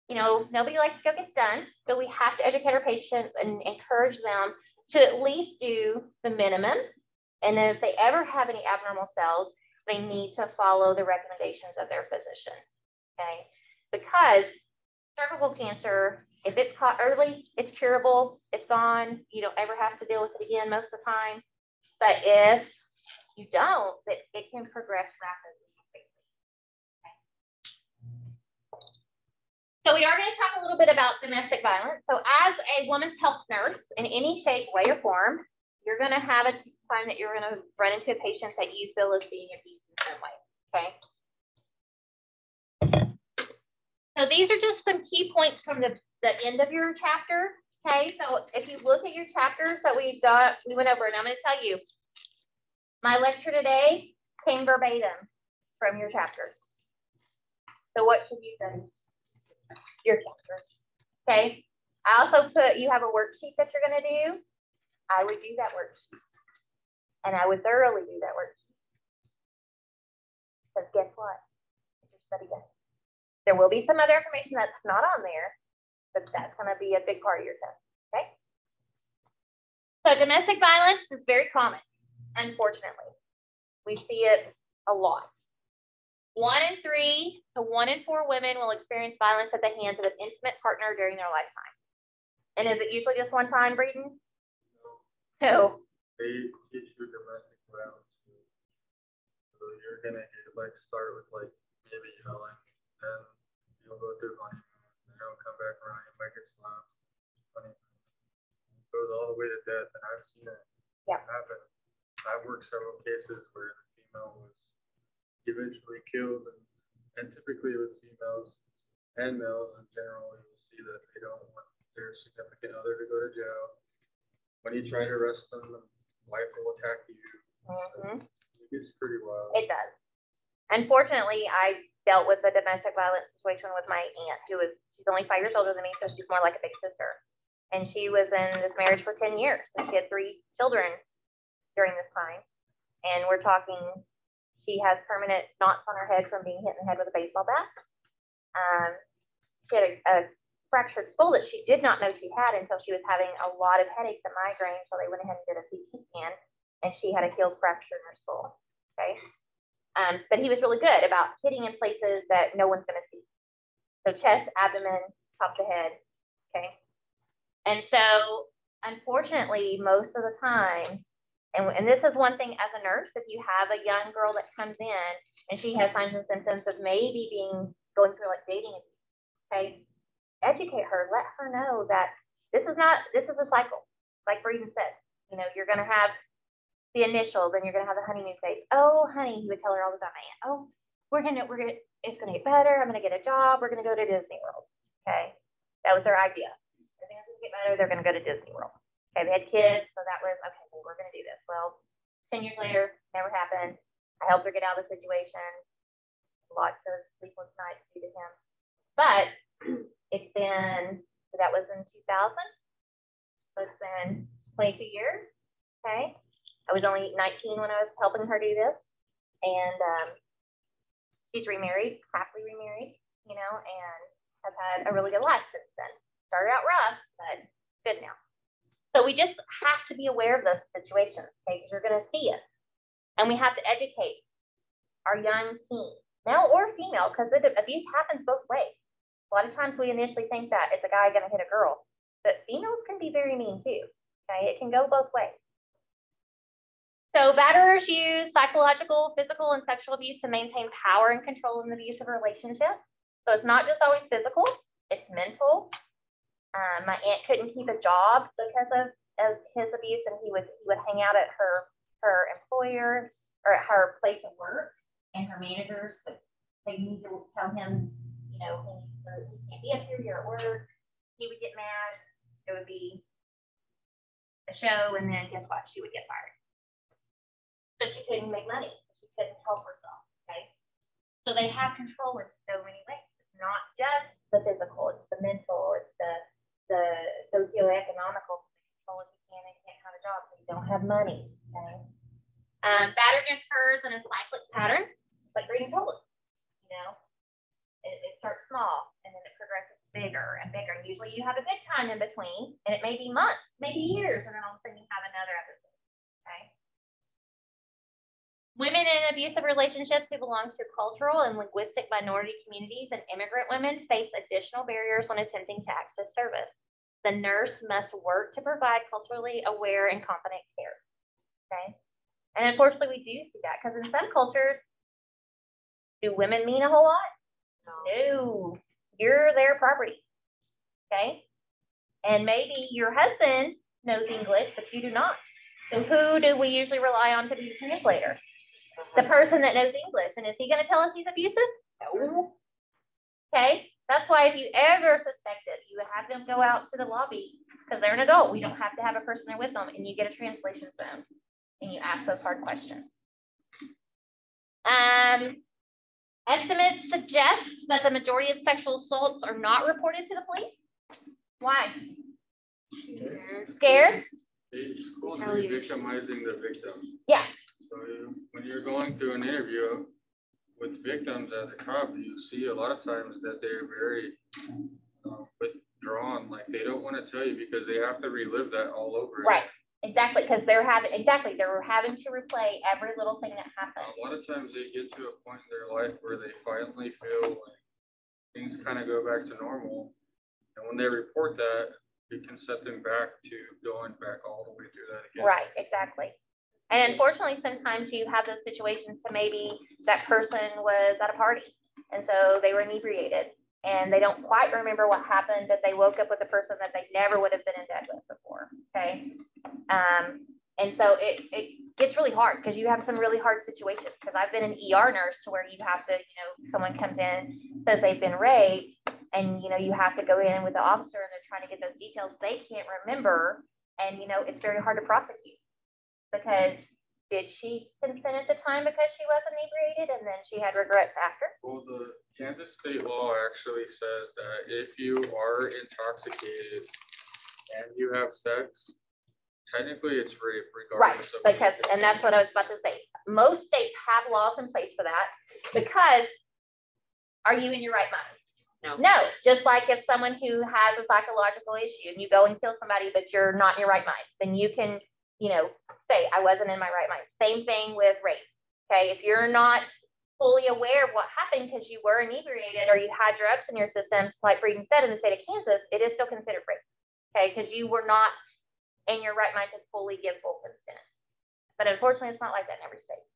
Speaker 2: you know, nobody likes to go get done, but we have to educate our patients and encourage them to at least do the minimum. And then if they ever have any abnormal cells, they need to follow the recommendations of their physician, okay? Because cervical cancer If it's caught early, it's curable, it's gone. You don't ever have to deal with it again most of the time. But if you don't, it can progress rapidly. So we are going to talk a little bit about domestic violence. So as a women's health nurse, in any shape, way, or form, you're going to have a time that you're going to run into a patient that you feel is being abused in some way, okay? So these are just some key points from the end of your chapter, okay? So if you look at your chapters that we went over, and I'm going to tell you, my lecture today came verbatim from your chapters. So what should you study? Your chapters, okay? I also put, you have a worksheet that you're going to do. I would do that worksheet. And I would thoroughly do that worksheet. Because guess what? It's your study guide. There will be some other information that's not on there, but that's going to be a big part of your test, okay? So domestic violence is very common, unfortunately. We see it a lot. 1 in 3 to 1 in 4 women will experience violence at the hands of an intimate partner during their lifetime. And is it usually just one time, Breeden? No.
Speaker 4: They teach you domestic violence. So you're gonna start with maybe yelling, then you'll go through honeymoon, then you'll come back around, you might get slapped, honeymoon. It goes all the way to death, and I've seen it happen. I've worked several cases where the female was eventually killed, and typically with females and males in general, you'll see that they don't want their significant other to go to jail. When you try to arrest them, the wife will attack you.
Speaker 2: Mm-hmm.
Speaker 4: It gets pretty wild.
Speaker 2: It does. Unfortunately, I dealt with a domestic violence situation with my aunt, she's only 5 years older than me, so she's more like a big sister. And she was in this marriage for 10 years, and she had 3 children during this time. And we're talking, she has permanent knots on her head from being hit in the head with a baseball bat. She had a fractured skull that she did not know she had until she was having a lot of headaches and migraines. So they went ahead and did a CT scan, and she had a healed fracture in her skull. Okay. But he was really good about hitting in places that no one's going to see. So chest, abdomen, top of the head. Okay. And so unfortunately, most of the time, and this is one thing as a nurse, if you have a young girl that comes in and she has signs and symptoms of maybe going through like dating abuse, okay, educate her, let her know that this is a cycle. Like Breeden said, you're going to have the initial, then you're going to have the honeymoon phase. Oh, honey, he would tell her all the time, oh, it's going to get better. I'm going to get a job. We're going to go to Disney World. Okay. That was their idea. Everything's going to get better. They're going to go to Disney World. Okay, they had kids, so that was, okay, well, we're going to do this. Well, 10 years later, never happened. I helped her get out of the situation. Lots of sleepless nights due to him. But it's been, so that was in 2000. So it's been 22 years, okay? I was only 19 when I was helping her do this. And she's remarried, happily remarried, and has had a really good life since then. Started out rough, but good now. So we just have to be aware of those situations, okay? Because you're going to see it. And we have to educate our young teens, male or female, because abuse happens both ways. A lot of times we initially think that it's a guy going to hit a girl, but females can be very mean too, okay? It can go both ways. So batterers use psychological, physical, and sexual abuse to maintain power and control in the abusive relationship. So it's not just always physical, it's mental. My aunt couldn't keep a job because of his abuse, and he would hang out at her employer or at her place of work, and her managers would say, you need to tell him, he can't be up here, you're at work. He would get mad. It would be a show, and then guess what? She would get fired. So she couldn't make money. She couldn't help herself, okay? So they have control in so many ways. It's not just the physical, it's the mental, it's the socioeconomical control. If you can't have a job, so you don't have money. Okay. Battery occurs in a cyclic pattern, like Breeden told us. It starts small and then it progresses bigger and bigger. And usually you have a good time in between, and it may be months, maybe years, and then all of a sudden you have another episode. Okay. Women in abusive relationships who belong to cultural and linguistic minority communities and immigrant women face additional barriers when attempting to access service. The nurse must work to provide culturally aware and competent care. Okay. And unfortunately, we do see that because in some cultures, do women mean a whole lot? No. You're their property. Okay. And maybe your husband knows English, but you do not. So who do we usually rely on to be the translator? The person that knows English. And is he going to tell us he's abusive? No. Okay. That's why if you ever suspect it, you have them go out to the lobby because they're an adult. We don't have to have a person there with them, and you get a translation phone and you ask those hard questions. Estimates suggest that the majority of sexual assaults are not reported to the police. Why? Scared?
Speaker 4: It's called re-victimizing the victim.
Speaker 2: Yeah.
Speaker 4: So when you're going through an interview with victims as a cop, you see a lot of times that they're very withdrawn. Like they don't want to tell you because they have to relive that all over again.
Speaker 2: Right. Exactly, because they're having to replay every little thing that happened.
Speaker 4: A lot of times they get to a point in their life where they finally feel like things kind of go back to normal. And when they report that, it can set them back to going back all the way through that again.
Speaker 2: Right, exactly. And unfortunately, sometimes you have those situations to maybe that person was at a party and so they were inebriated and they don't quite remember what happened, but they woke up with a person that they never would have been in bed with before. Okay. And so it gets really hard because you have some really hard situations. Because I've been an ER nurse to where you have to, someone comes in, says they've been raped, and you have to go in with the officer and they're trying to get those details. They can't remember, and it's very hard to prosecute because did she consent at the time because she was inebriated and then she had regrets after?
Speaker 4: Well, the Kansas state law actually says that if you are intoxicated and you have sex, technically it's rape regardless of.
Speaker 2: Right, and that's what I was about to say. Most states have laws in place for that because are you in your right mind? No, just like if someone who has a psychological issue and you go and kill somebody, but you're not in your right mind, then you can, say I wasn't in my right mind. Same thing with rape. Okay, if you're not fully aware of what happened because you were inebriated or you had drugs in your system, like Breeden said, in the state of Kansas, it is still considered rape. Okay, because you were not in your right mind to fully give full consent. But unfortunately, it's not like that in every state.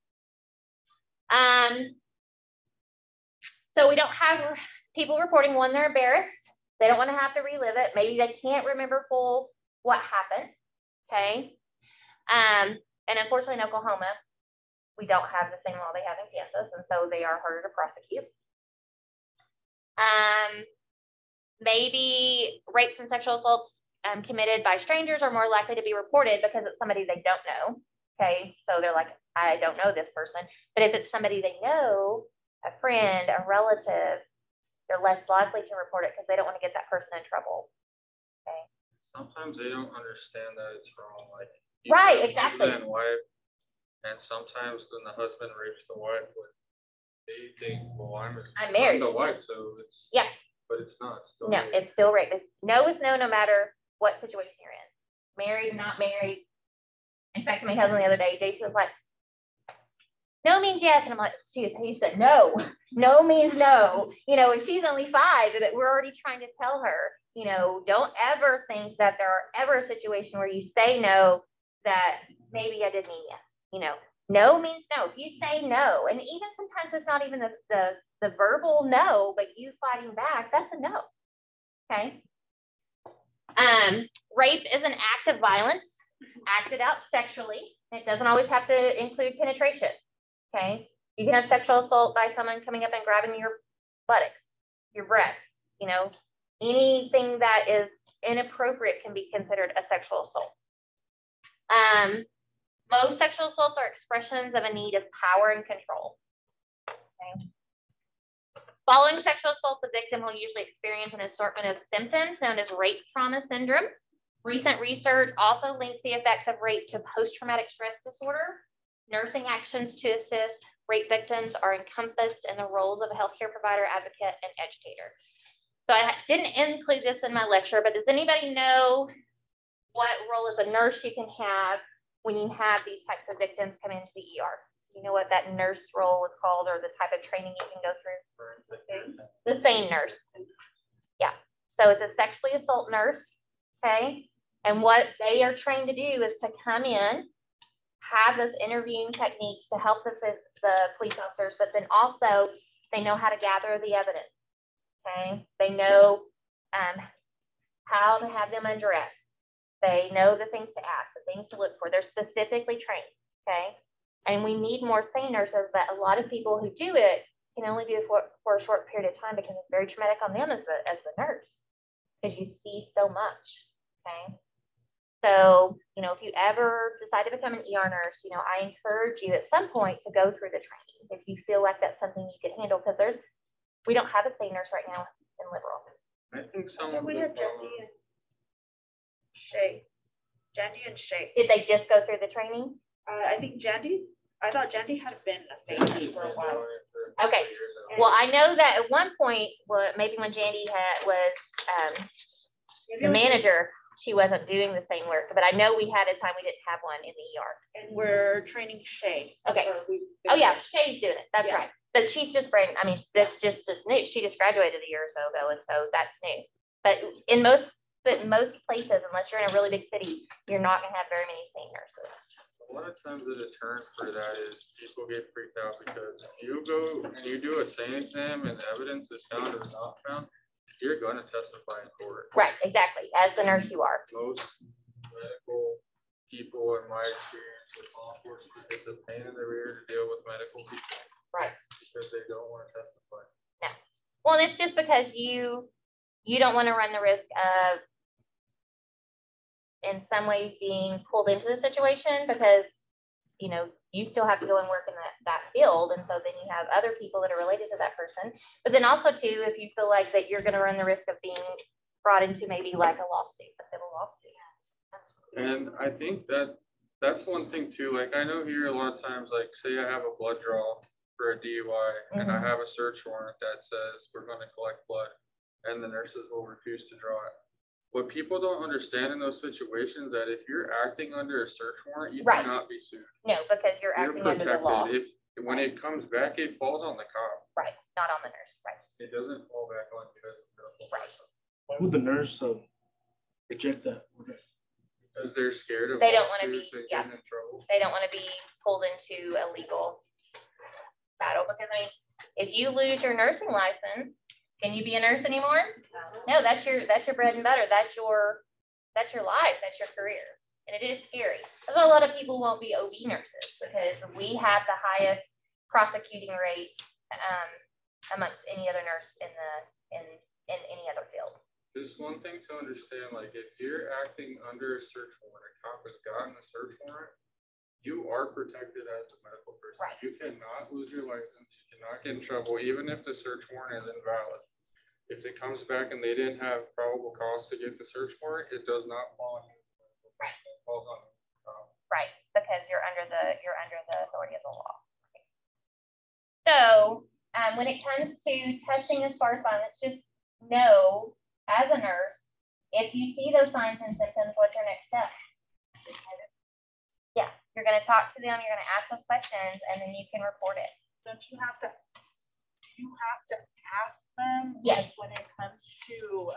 Speaker 2: So we don't have people reporting when they're embarrassed. They don't want to have to relive it. Maybe they can't remember full what happened. Okay. And unfortunately, in Oklahoma, we don't have the same law they have in Kansas, and so they are harder to prosecute. Maybe rapes and sexual assaults committed by strangers are more likely to be reported because it's somebody they don't know. Okay, so they're like, I don't know this person. But if it's somebody they know, a friend, a relative, they're less likely to report it because they don't want to get that person in trouble. Okay.
Speaker 4: Sometimes they don't understand that it's wrong. Like
Speaker 2: right, exactly.
Speaker 4: Husband and wife, and sometimes when the husband rapes the wife, they think, well, I'm married. I'm the wife, so it's but it's not. It's still rape.
Speaker 2: It's still rape. No is no, no matter what situation you're in. Married, not married. In fact, my husband the other day, JC was like, no means yes. And I'm like, he said, no. No means no. And she's only 5, and we're already trying to tell her, don't ever think that there are ever a situation where you say no that maybe I did mean yes. No means no. If you say no, and even sometimes it's not even the verbal no, but you fighting back, that's a no. Okay. Rape is an act of violence acted out sexually. It doesn't always have to include penetration. Okay. You can have sexual assault by someone coming up and grabbing your buttocks, your breasts, anything that is inappropriate can be considered a sexual assault. Most sexual assaults are expressions of a need of power and control. Okay. Following sexual assault, the victim will usually experience an assortment of symptoms known as rape trauma syndrome. Recent research also links the effects of rape to post-traumatic stress disorder. Nursing actions to assist rape victims are encompassed in the roles of a healthcare provider, advocate, and educator. So I didn't include this in my lecture, but does anybody know what role as a nurse you can have when you have these types of victims come into the ER? you know what that nurse role is called or the type of training you can go through? The SANE nurse. Yeah. So it's a sexually assault nurse. Okay. And what they are trained to do is to come in, have those interviewing techniques to help the police officers, but then also they know how to gather the evidence. Okay. They know how to have them undressed. They know the things to ask, the things to look for. They're specifically trained. Okay. And we need more SANE nurses, but a lot of people who do it can only do it for a short period of time because it's very traumatic on them as the nurse, because you see so much. Okay. So, you know, if you ever decide to become an ER nurse, you know, I encourage you at some point to go through the training if you feel like that's something you could handle, because we don't have a SANE nurse right now in Liberal.
Speaker 4: I think some
Speaker 1: So
Speaker 4: of
Speaker 1: we
Speaker 4: the
Speaker 1: had Jandy and Shay. Jandy and Shay.
Speaker 2: Did they just go through the training?
Speaker 1: I think I thought Jandy had been a SANE nurse for a while.
Speaker 2: Okay. Well, I know that at one point, well, maybe when Jandy was the manager, she wasn't doing the same work, but I know we had a time we didn't have one in the ER.
Speaker 1: And we're training Shay.
Speaker 2: Okay. Oh yeah, Shay's doing it. That's
Speaker 1: Yeah.
Speaker 2: right. But she's just brand. I mean, that's just new. She just graduated a year or so ago, and so that's new. But in most places, unless you're in a really big city, you're not going to have very many SANE nurses.
Speaker 4: A lot of times the deterrent for that is people get freaked out because if you go and you do a SANE exam and evidence is found or not found, you're going to testify in court.
Speaker 2: Right, exactly. As the nurse you are.
Speaker 4: Most medical people, in my experience with law enforcement, it's a pain in the rear to deal with medical people.
Speaker 2: Right.
Speaker 4: Because they don't want to testify.
Speaker 2: No. Well, and it's just because you don't want to run the risk of, in some ways, being pulled into the situation, because, you know, you still have to go and work in that field. And so then you have other people that are related to that person. But then also too, if you feel like that you're going to run the risk of being brought into maybe like a lawsuit, a civil lawsuit.
Speaker 4: And I think that's one thing too. Like I know here a lot of times, like say I have a blood draw for a DUI and I have a search warrant that says we're going to collect blood and the nurses will refuse to draw it. What people don't understand in those situations that if you're acting under a search warrant, you cannot be sued.
Speaker 2: No, because you're acting under the law.
Speaker 4: When it comes back, it falls on the cop.
Speaker 2: Right, not on the nurse. Right.
Speaker 4: It doesn't fall back on you as a medical person.
Speaker 5: Why would the nurse reject that?
Speaker 4: Because they're scared of
Speaker 2: They don't want to
Speaker 4: lawsuits
Speaker 2: be,
Speaker 4: and getting in trouble.
Speaker 2: they don't want to be pulled into a legal battle, because I mean, if you lose your nursing license, can you be a nurse anymore? No, that's your bread and butter. That's your life. That's your career. And it is scary. That's why a lot of people won't be OB nurses, because we have the highest prosecuting rate amongst any other nurse in any other field.
Speaker 4: Just one thing to understand, like if you're acting under a search warrant, a cop has gotten a search warrant, you are protected as a medical person.
Speaker 2: Right.
Speaker 4: You cannot lose your license. You cannot get in trouble, even if the search warrant is invalid. If it comes back and they didn't have probable cause to get the search warrant, it does not fall on you.
Speaker 2: Right.
Speaker 4: It falls on you.
Speaker 2: Right, because you're under the authority of the law. Okay. So when it comes to testing as far as violence, just know as a nurse, if you see those signs and symptoms, what's your next step? Yeah, you're going to talk to them, you're going to ask those questions, and then you can report it.
Speaker 1: Don't you have to ask them?
Speaker 2: Yes.
Speaker 1: Like when it comes to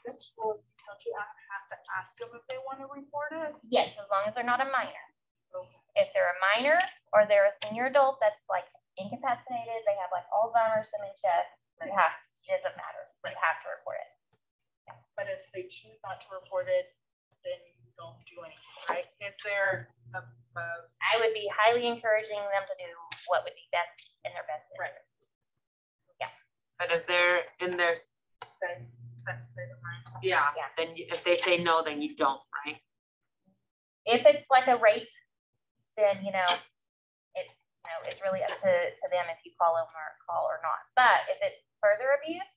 Speaker 1: don't you have to ask them if they want to report it?
Speaker 2: Yes, as long as they're not a minor.
Speaker 1: Okay.
Speaker 2: If they're a minor or they're a senior adult that's like incapacitated, they have like Alzheimer's, dementia, it doesn't matter. You have to report it.
Speaker 1: Yeah. But if they choose not to report it, then you don't do anything, right? If they're
Speaker 2: I would be highly encouraging them to do what would be best in their best interest.
Speaker 1: Right.
Speaker 2: Yeah.
Speaker 3: But if they're in their,
Speaker 2: Yeah.
Speaker 3: then if they say no, then you don't, right?
Speaker 2: If it's like a rape, then it's really up to them if you call them or not. But if it's further abuse,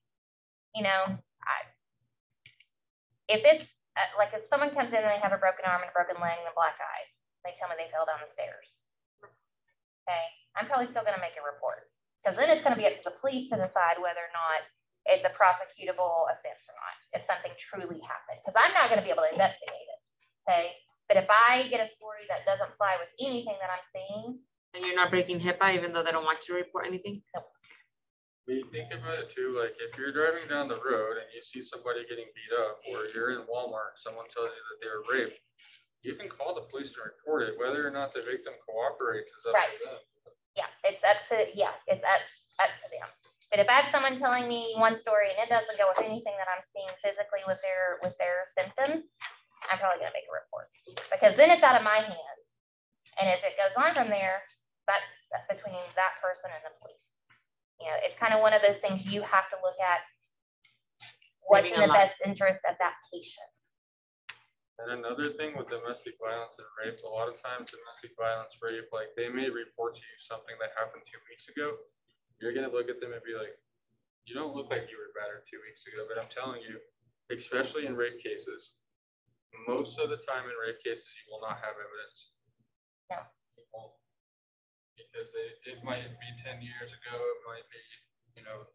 Speaker 2: if it's like if someone comes in and they have a broken arm and a broken leg and a black eye, they tell me they fell down the stairs. Okay, I'm probably still going to make a report, because then it's going to be up to the police to decide whether or not it's a prosecutable offense or not, if something truly happened, because I'm not going to be able to investigate it. Okay, but if I get a story that doesn't fly with anything that I'm seeing,
Speaker 3: And you're not breaking HIPAA even though they don't want you to report anything?
Speaker 4: But you think about it too, like if you're driving down the road and you see somebody getting beat up, or you're in Walmart, someone tells you that they were raped, you can call the police and report it. Whether or not the victim cooperates is up
Speaker 2: Right.
Speaker 4: to them.
Speaker 2: Yeah, it's up to them. But if I have someone telling me one story and it doesn't go with anything that I'm seeing physically with their symptoms, I'm probably gonna make a report, because then it's out of my hands. And if it goes on from there, that's between that person and the police. You know, it's kind of one of those things you have to look at what's in the best interest of that patient.
Speaker 4: And another thing with domestic violence and rape, a lot of times domestic violence, rape, like they may report to you something that happened 2 weeks ago. You're gonna look at them and be like, you don't look like you were battered 2 weeks ago. But I'm telling you, especially in rape cases, most of the time in rape cases, you will not have evidence.
Speaker 2: No.
Speaker 4: You won't. Because it might be 10 years ago, it might be,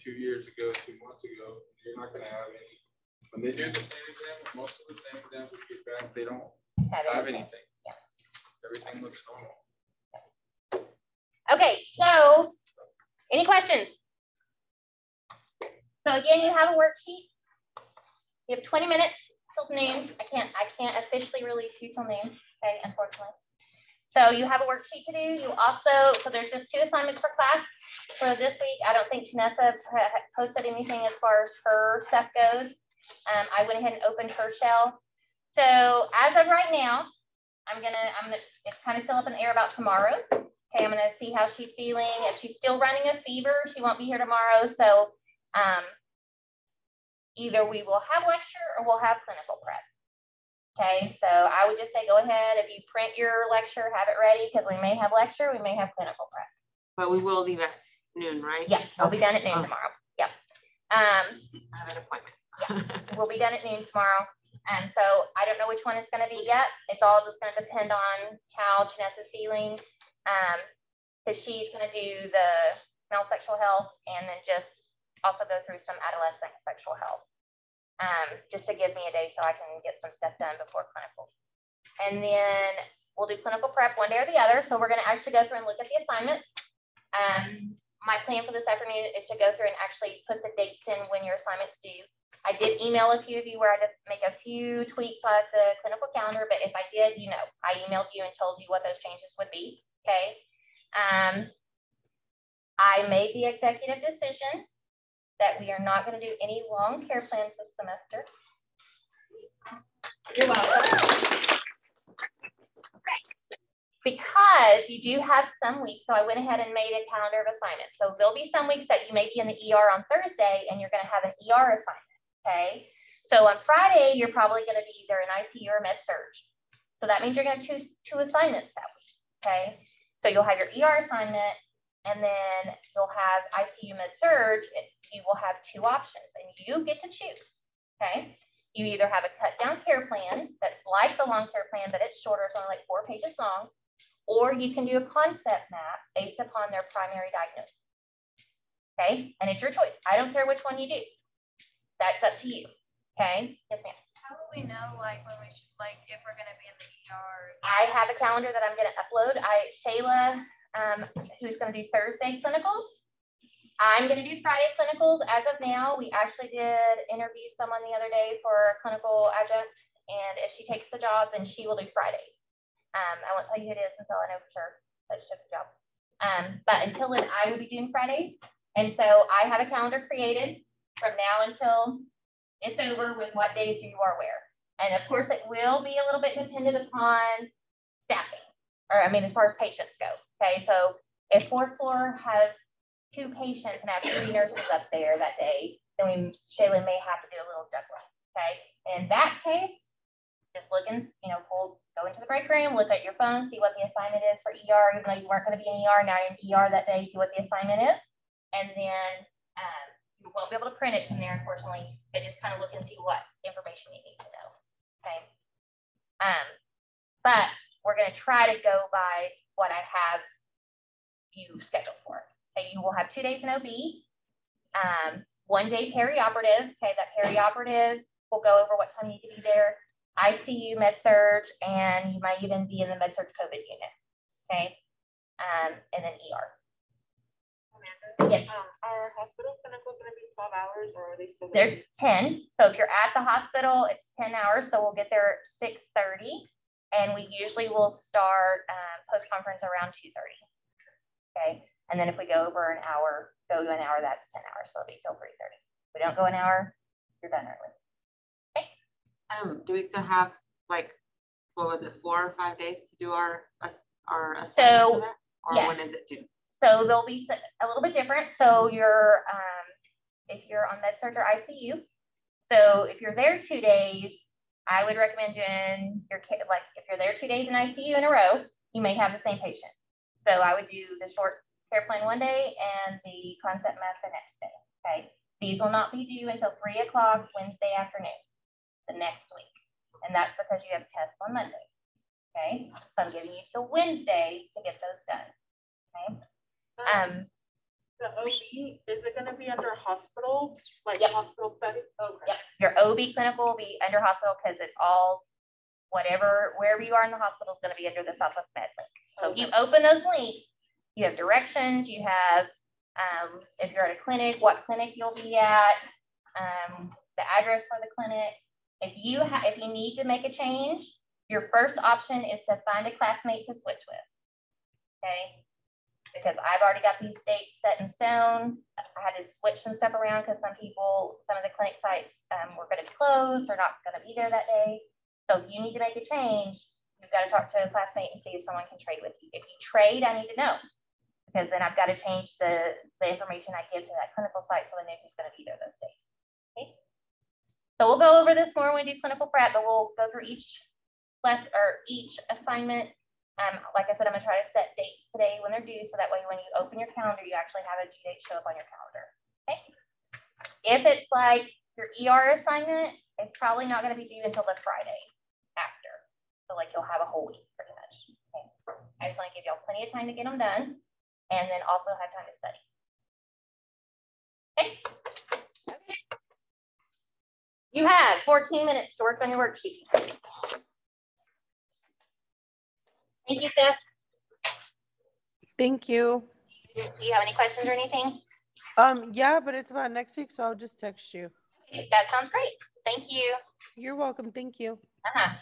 Speaker 4: 2 years ago, 2 months ago. You're not gonna have any. When they do the same exam, most of the same examples get back, they don't have anything.
Speaker 2: Yeah.
Speaker 4: Everything looks normal.
Speaker 2: Okay, so any questions? So again, you have a worksheet. You have 20 minutes till noon. I can't officially release you till noon, okay, unfortunately. So you have a worksheet to do. You also, so there's just 2 assignments per class for this week. I don't think Janessa posted anything as far as her stuff goes. I went ahead and opened her shell. So as of right now, it's kind of still up in the air about tomorrow. Okay, I'm gonna see how she's feeling. If she's still running a fever, she won't be here tomorrow. So either we will have lecture or we'll have clinical prep. Okay, so I would just say go ahead. If you print your lecture, have it ready, because we may have lecture, we may have clinical prep.
Speaker 3: But we will leave at noon, right?
Speaker 2: Yeah, we'll be done at noon tomorrow. Yep.
Speaker 3: I have an appointment.
Speaker 2: We'll be done at noon tomorrow. And so I don't know which one it's going to be yet. It's all just going to depend on how Janessa's feeling. Because she's going to do the male sexual health and then just also go through some adolescent sexual health. Just to give me a day so I can get some stuff done before clinicals. And then we'll do clinical prep one day or the other. So we're going to actually go through and look at the assignments. My plan for this afternoon is to go through and actually put the dates in when your assignments due. I did email a few of you where I just make a few tweaks on the clinical calendar, but if I did, I emailed you and told you what those changes would be, okay? I made the executive decision that we are not going to do any long care plans this semester. You're welcome. Because you do have some weeks, so I went ahead and made a calendar of assignments. So there'll be some weeks that you may be in the ER on Thursday and you're going to have an ER assignment. Okay, so on Friday, you're probably going to be either an ICU or med surg. So that means you're going to choose 2 assignments that week. Okay, so you'll have your ER assignment and then you'll have ICU med surg. You will have 2 options and you get to choose. Okay, you either have a cut down care plan that's like the long care plan, but it's shorter, it's only like 4 pages long, or you can do a concept map based upon their primary diagnosis. Okay, and it's your choice. I don't care which one you do. That's up to you. Okay. Yes, ma'am.
Speaker 1: How will we know, like, when we should, like, if we're going to be in the ER?
Speaker 2: I have a calendar that I'm going to upload. Shayla, who's going to do Thursday clinicals. I'm going to do Friday clinicals. As of now, we actually did interview someone the other day for a clinical adjunct, and if she takes the job, then she will do Fridays. I won't tell you who it is until I know for sure that she took the job. But until then, I will be doing Fridays. And so I have a calendar created from now until it's over with what days you are where. And of course, it will be a little bit dependent upon staffing, or as far as patients go. Okay, so if 4th floor has 2 patients and have 3 nurses up there that day, then Shayla may have to do a little juggling. Okay, in that case, just looking, go into the break room, look at your phone, see what the assignment is for ER, even though you weren't going to be in ER, now you're in ER that day, see what the assignment is, and then you won't be able to print it from there, unfortunately, but just kind of look and see what information you need to know. Okay. But we're going to try to go by what I have you scheduled for. Okay, you will have 2 days in OB, 1 day perioperative. Okay, that perioperative will go over what time you need to be there. ICU, med surg, and you might even be in the med surg COVID unit. Okay. and then ER.
Speaker 6: Amanda,
Speaker 2: Yes.
Speaker 6: Are hospital clinicals going to be 12 hours or are they still?
Speaker 2: They're 10. So if you're at the hospital, it's 10 hours. So we'll get there at 6:30. And we usually will start post-conference around 2:30. Okay. And then if we go over an hour, that's 10 hours. So it'll be till 3:30. If we don't go an hour, you're done early. Okay.
Speaker 3: Do we still have like, what was it, 4 or 5 days to do our assignment
Speaker 2: So,
Speaker 3: for that? Or
Speaker 2: yes.
Speaker 3: when is it due?
Speaker 2: So they'll be a little bit different. So you're, if you're on med-surg or ICU, so if you're there 2 days, I would recommend doing your kid, like if you're there 2 days in ICU in a row, you may have the same patient. So I would do the short care plan one day and the concept math the next day. Okay. These will not be due until 3 o'clock Wednesday afternoon, the next week. And that's because you have tests on Monday. Okay. So I'm giving you till Wednesday to get those done. Okay.
Speaker 6: The OB, is it going to be under hospital, like
Speaker 2: Yep.
Speaker 6: hospital study? Okay.
Speaker 2: Yep. Your OB clinical will be under hospital because it's all wherever you are in the hospital is going to be under the Southwest Med link. So if you open those links, you have directions, you have, if you're at a clinic, what clinic you'll be at, the address for the clinic. If you need to make a change, your first option is to find a classmate to switch with. Okay. Because I've already got these dates set in stone. I had to switch some stuff around because some of the clinic sites were going to be closed or not going to be there that day. So if you need to make a change, you've got to talk to a classmate and see if someone can trade with you. If you trade, I need to know because then I've got to change the information I give to that clinical site so they know who's going to be there those days. Okay. So we'll go over this more when we do clinical prep, but we'll go through each assignment. Like I said, I'm gonna try to set dates today when they're due, so that way when you open your calendar, you actually have a due date show up on your calendar. Okay. If it's like your ER assignment, it's probably not gonna be due until the Friday after. So like you'll have a whole week pretty much. Okay. I just want to give y'all plenty of time to get them done, and then also have time to study. Okay. Okay. You have 14 minutes to work on your worksheet. Thank you, Steph.
Speaker 7: Thank you.
Speaker 2: Do you have any questions or anything?
Speaker 7: Yeah, but it's about next week, so I'll just text you.
Speaker 2: Okay, that sounds great. Thank you.
Speaker 7: You're welcome. Thank you.
Speaker 2: Uh-huh.